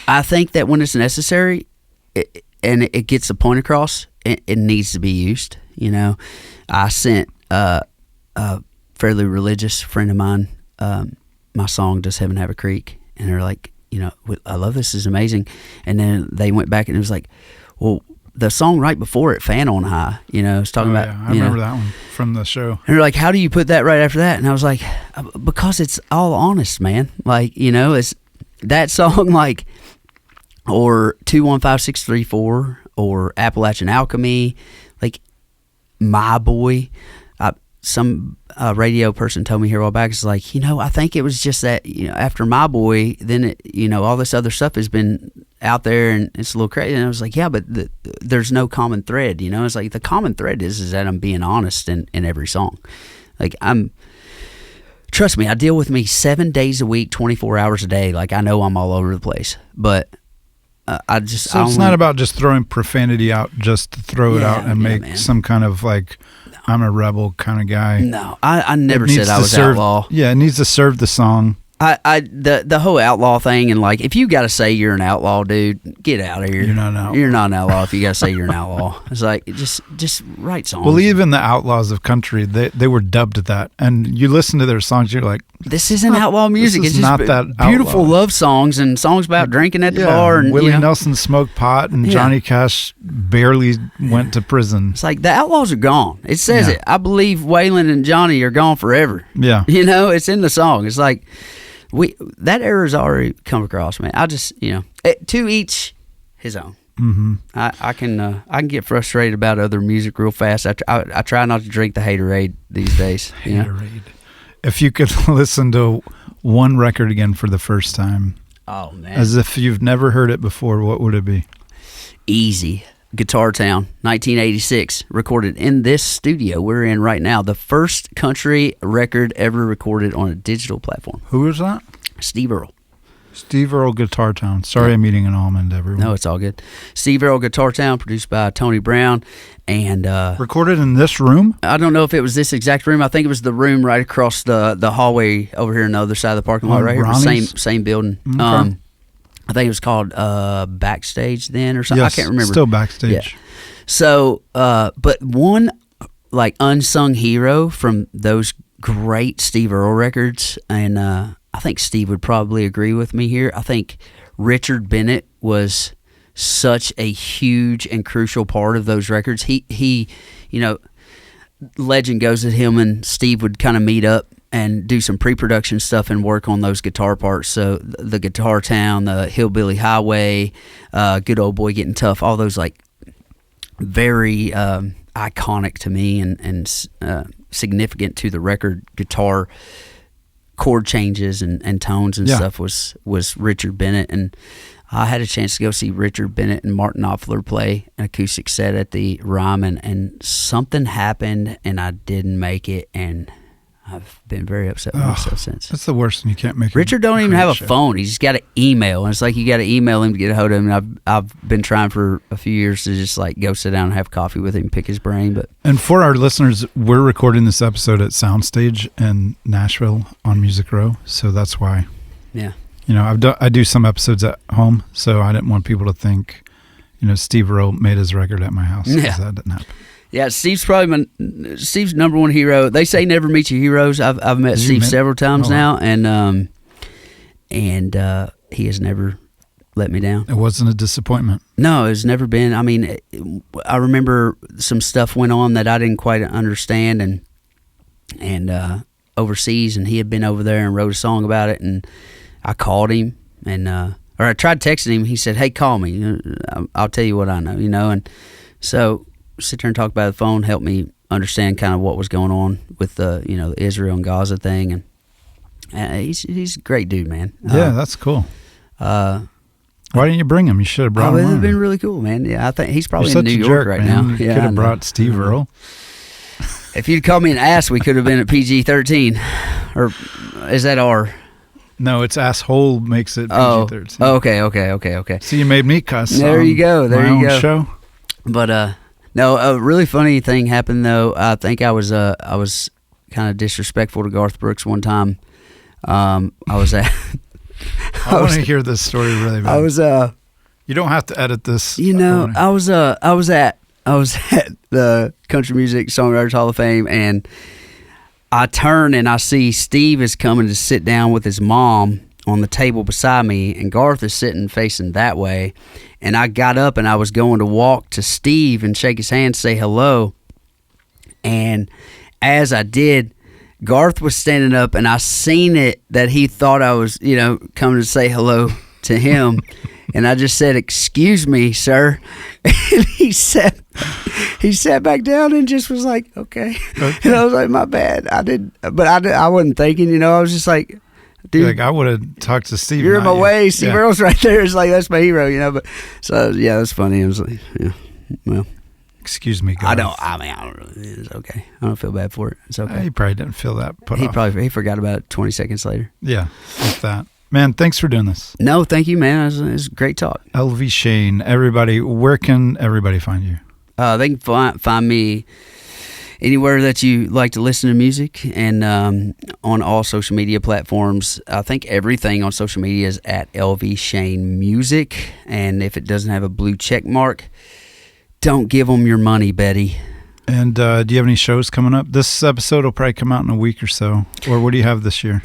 I think that when it's necessary and it gets the point across, it needs to be used, you know? I sent a fairly religious friend of mine my song, Does Heaven Have a Creek? And they're like, you know, I love this, is amazing. And then they went back and it was like, well, the song right before it, Fan on High, you know, it's talking about. Yeah, I remember that one from the show. And they're like, how do you put that right after that? And I was like, because it's all honest, man. Like, you know, it's that song, like, or 215634 or Appalachian Alchemy, like My Boy. Some radio person told me here a while back, it's like, you know, I think it was just that, you know, after My Boy, then it, you know, all this other stuff has been out there and it's a little crazy. And I was like, yeah, but there's no common thread, you know? It's like the common thread is that I'm being honest in every song. Like trust me, I deal with me 7 days a week, 24 hours a day. Like I know I'm all over the place, but I just... So it's not about just throwing profanity out just to throw it out and make man. some kind of like, I'm a rebel kind of guy. No, I never It needs said I to was serve, outlaw. Yeah, it needs to serve the song. The whole outlaw thing, and like, if you got to say you're an outlaw, dude, get out of here. You're not an outlaw. You're not an outlaw if you got to say you're an outlaw. It's like, just write songs. Well, even the Outlaws of Country, they were dubbed that. And you listen to their songs, you're like, this isn't outlaw music. This is It's just not that beautiful outlaw. love songs and songs about drinking at the yeah, bar. And Willie you know, Nelson smoked pot and Yeah. Johnny Cash barely went to prison. it's like the outlaws are gone. It says Yeah. it. I believe Waylon and Johnny are gone forever. Yeah. You know, it's in the song. It's like, that era's already come across, man. I just, to each his own. Mm-hmm. I can get frustrated about other music real fast. I try not to drink the haterade these days. Haterade. If you could listen to one record again for the first time, oh man, as if you've never heard it before, what would it be? Easy. Guitar Town, 1986, recorded in this studio we're in right now. The first country record ever recorded on a digital platform. Who was that? Steve Earle. Steve Earle, Guitar Town. Sorry, I'm eating an almond, everyone. No, it's all good. Steve Earle, Guitar Town, produced by Tony Brown, and recorded in this room. I don't know if it was this exact room. I think it was the room right across the hallway over here on the other side of the parking lot, right Ronnie's? here, same building. Okay. I think it was called Backstage then or something. Yes, I can't remember. Still Backstage. Yeah. So, but one like unsung hero from those great Steve Earle records, and I think Steve would probably agree with me here. I think Richard Bennett was such a huge and crucial part of those records. He legend goes that him and Steve would kind of meet up and do some pre-production stuff and work on those guitar parts. So the Guitar Town, the Hillbilly Highway, Good Old Boy Getting Tough, all those like very iconic to me and significant to the record guitar chord changes and tones and stuff was Richard Bennett. And I had a chance to go see Richard Bennett and Martin Knopfler play an acoustic set at the Ryman, and something happened and I didn't make it, and I've been very upset with myself since. That's the worst, and you can't make Richard don't even have a phone. He's got an email, and it's like you got to email him to get a hold of him. And I've been trying for a few years to just like go sit down and have coffee with him and pick his brain. And for our listeners, we're recording this episode at Soundstage in Nashville on Music Row, so that's why. Yeah. I do some episodes at home, so I didn't want people to think, Steve Earle made his record at my house. Yeah. That didn't happen. Yeah, Steve's probably Steve's number one hero. They say never meet your heroes. I've met Steve several times now, and he has never let me down. It wasn't a disappointment. No, it's never been. I mean, I remember some stuff went on that I didn't quite understand, and overseas, and he had been over there and wrote a song about it, and I called him, or I tried texting him. He said, "Hey, call me. I'll tell you what I know." And so sit there and talk by the phone, helped me understand kind of what was going on with the the Israel and Gaza thing, and he's a great dude, man. Yeah, that's cool. Why didn't you bring him? You should have brought him. It would on. have been really cool, man. Yeah, I think he's probably You're in New such a York jerk, right man. now. You Yeah, could have brought Steve Earle. If you'd called me and asked, we could have been at PG-13, or is that R? No, it's asshole makes it PG-13. Oh, okay. So you made me cuss. There you go. There my you own go. Show. But no, a really funny thing happened though. I think I was kind of disrespectful to Garth Brooks one time. I was at. I want to hear this story really bad. I was You don't have to edit this. I was at the Country Music Songwriters Hall of Fame, and I turn and I see Steve is coming to sit down with his mom on the table beside me, and Garth is sitting facing that way. And I got up and I was going to walk to Steve and shake his hand, say hello. And as I did, Garth was standing up, and I seen it that he thought I was, coming to say hello to him. And I just said, "Excuse me, sir." And he sat back down and just was like, okay. And I was like, "My bad. I wasn't thinking, I was just like, dude, I would have talked to Steve. you're in my way. Steve Earle's right there. It's like, that's my hero, But so, yeah, that's funny. I was like, yeah, well. Excuse me, Garth. I don't really, it's okay. I don't feel bad for it. It's okay. He probably didn't feel that put off. He forgot about it 20 seconds later. Yeah, like that. Man, thanks for doing this. No, thank you, man. It was a great talk. Elvie Shane, everybody, where can everybody find you? They can find me anywhere that you like to listen to music, and on all social media platforms. I think everything on social media is at Elvie Shane Music, and if it doesn't have a blue check mark, don't give them your money, Betty. And do you have any shows coming up? This episode will probably come out in a week or so. Or what do you have this year?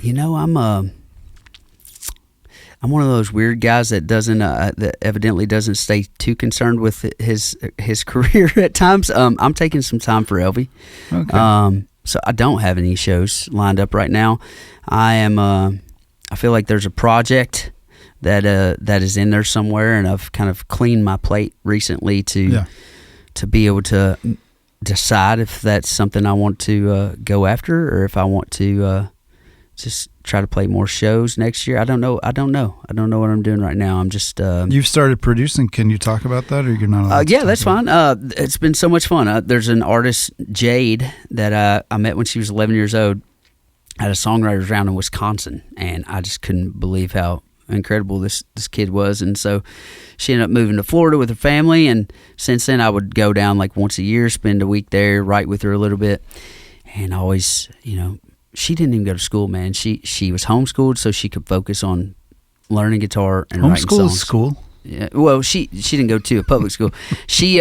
I'm one of those weird guys that that evidently doesn't stay too concerned with his career at times. I'm taking some time for Elvie. Okay. So I don't have any shows lined up right now. I am I feel like there's a project that is in there somewhere, and I've kind of cleaned my plate recently to be able to decide if that's something I want to go after, or if I want to just try to play more shows next year. I don't know what I'm doing right now. I'm just You've started producing. Can you talk about that, or you're not allowed to yeah, talk that's about fine. It's been so much fun. There's an artist, Jade, that I met when she was 11 years old at a songwriters round in Wisconsin, and I just couldn't believe how incredible this kid was. And so she ended up moving to Florida with her family, and since then I would go down like once a year, spend a week there, write with her a little bit. And always, she didn't even go to school, man. She was homeschooled so she could focus on learning guitar and writing songs. Homeschool is school? Yeah, well, she didn't go to a public school. She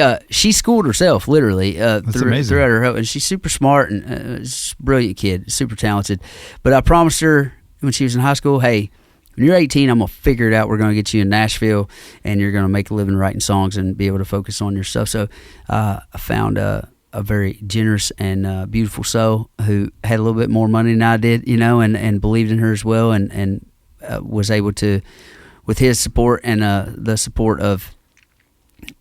schooled herself literally throughout her whole, and she's super smart and she's a brilliant kid, super talented. But I promised her when she was in high school, hey, when you're 18, I'm gonna figure it out. We're gonna get you in Nashville, and you're gonna make a living writing songs and be able to focus on your stuff. So I found a very generous and beautiful soul who had a little bit more money than I did, and believed in her as well, and was able to, with his support and the support of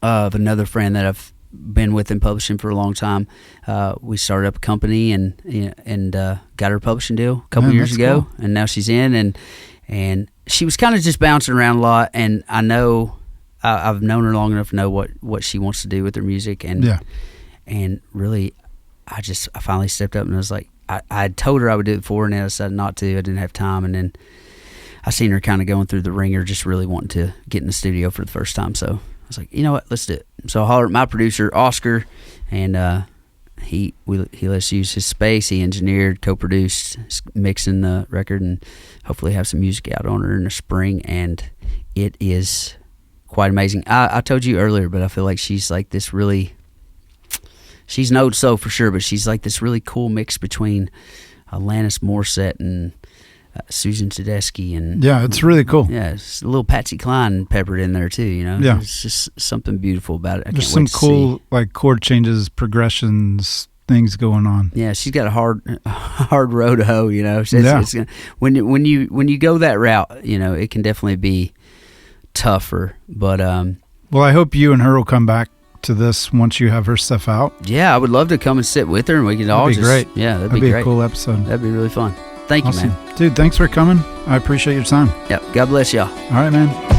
another friend that I've been with in publishing for a long time, we started up a company and got her a publishing deal a couple years ago, cool. And now she's in, and she was kind of just bouncing around a lot, and I know I've known her long enough to know what she wants to do with her music, and really I finally stepped up and I was like, I told her I would do it before, and then I decided not to. I didn't have time, and then I seen her kind of going through the ringer, just really wanting to get in the studio for the first time. So I was like, you know what, let's do it. So I hollered at my producer, Oscar, and he let us use his space. He engineered, co-produced, mixing the record, and hopefully have some music out on her in the spring. And it is quite amazing. I told you earlier, but I feel like she's like this really, she's no soul for sure, but she's like this really cool mix between Alanis Morissette and Susan Tedeschi, and yeah, it's really cool. Yeah, it's a little Patsy Cline peppered in there too. Yeah, it's just something beautiful about it. There's some cool like chord changes, progressions, things going on. Yeah, she's got a hard road to hoe. It's when you go that route, it can definitely be tougher. But well, I hope you and her will come back to this once you have her stuff out. Yeah, I would love to come and sit with her, and we can all just great. Yeah, that'd be great. A cool episode. That'd be really fun. Thank you, man. Dude, thanks for coming. I appreciate your time. Yep. God bless y'all. All right, man.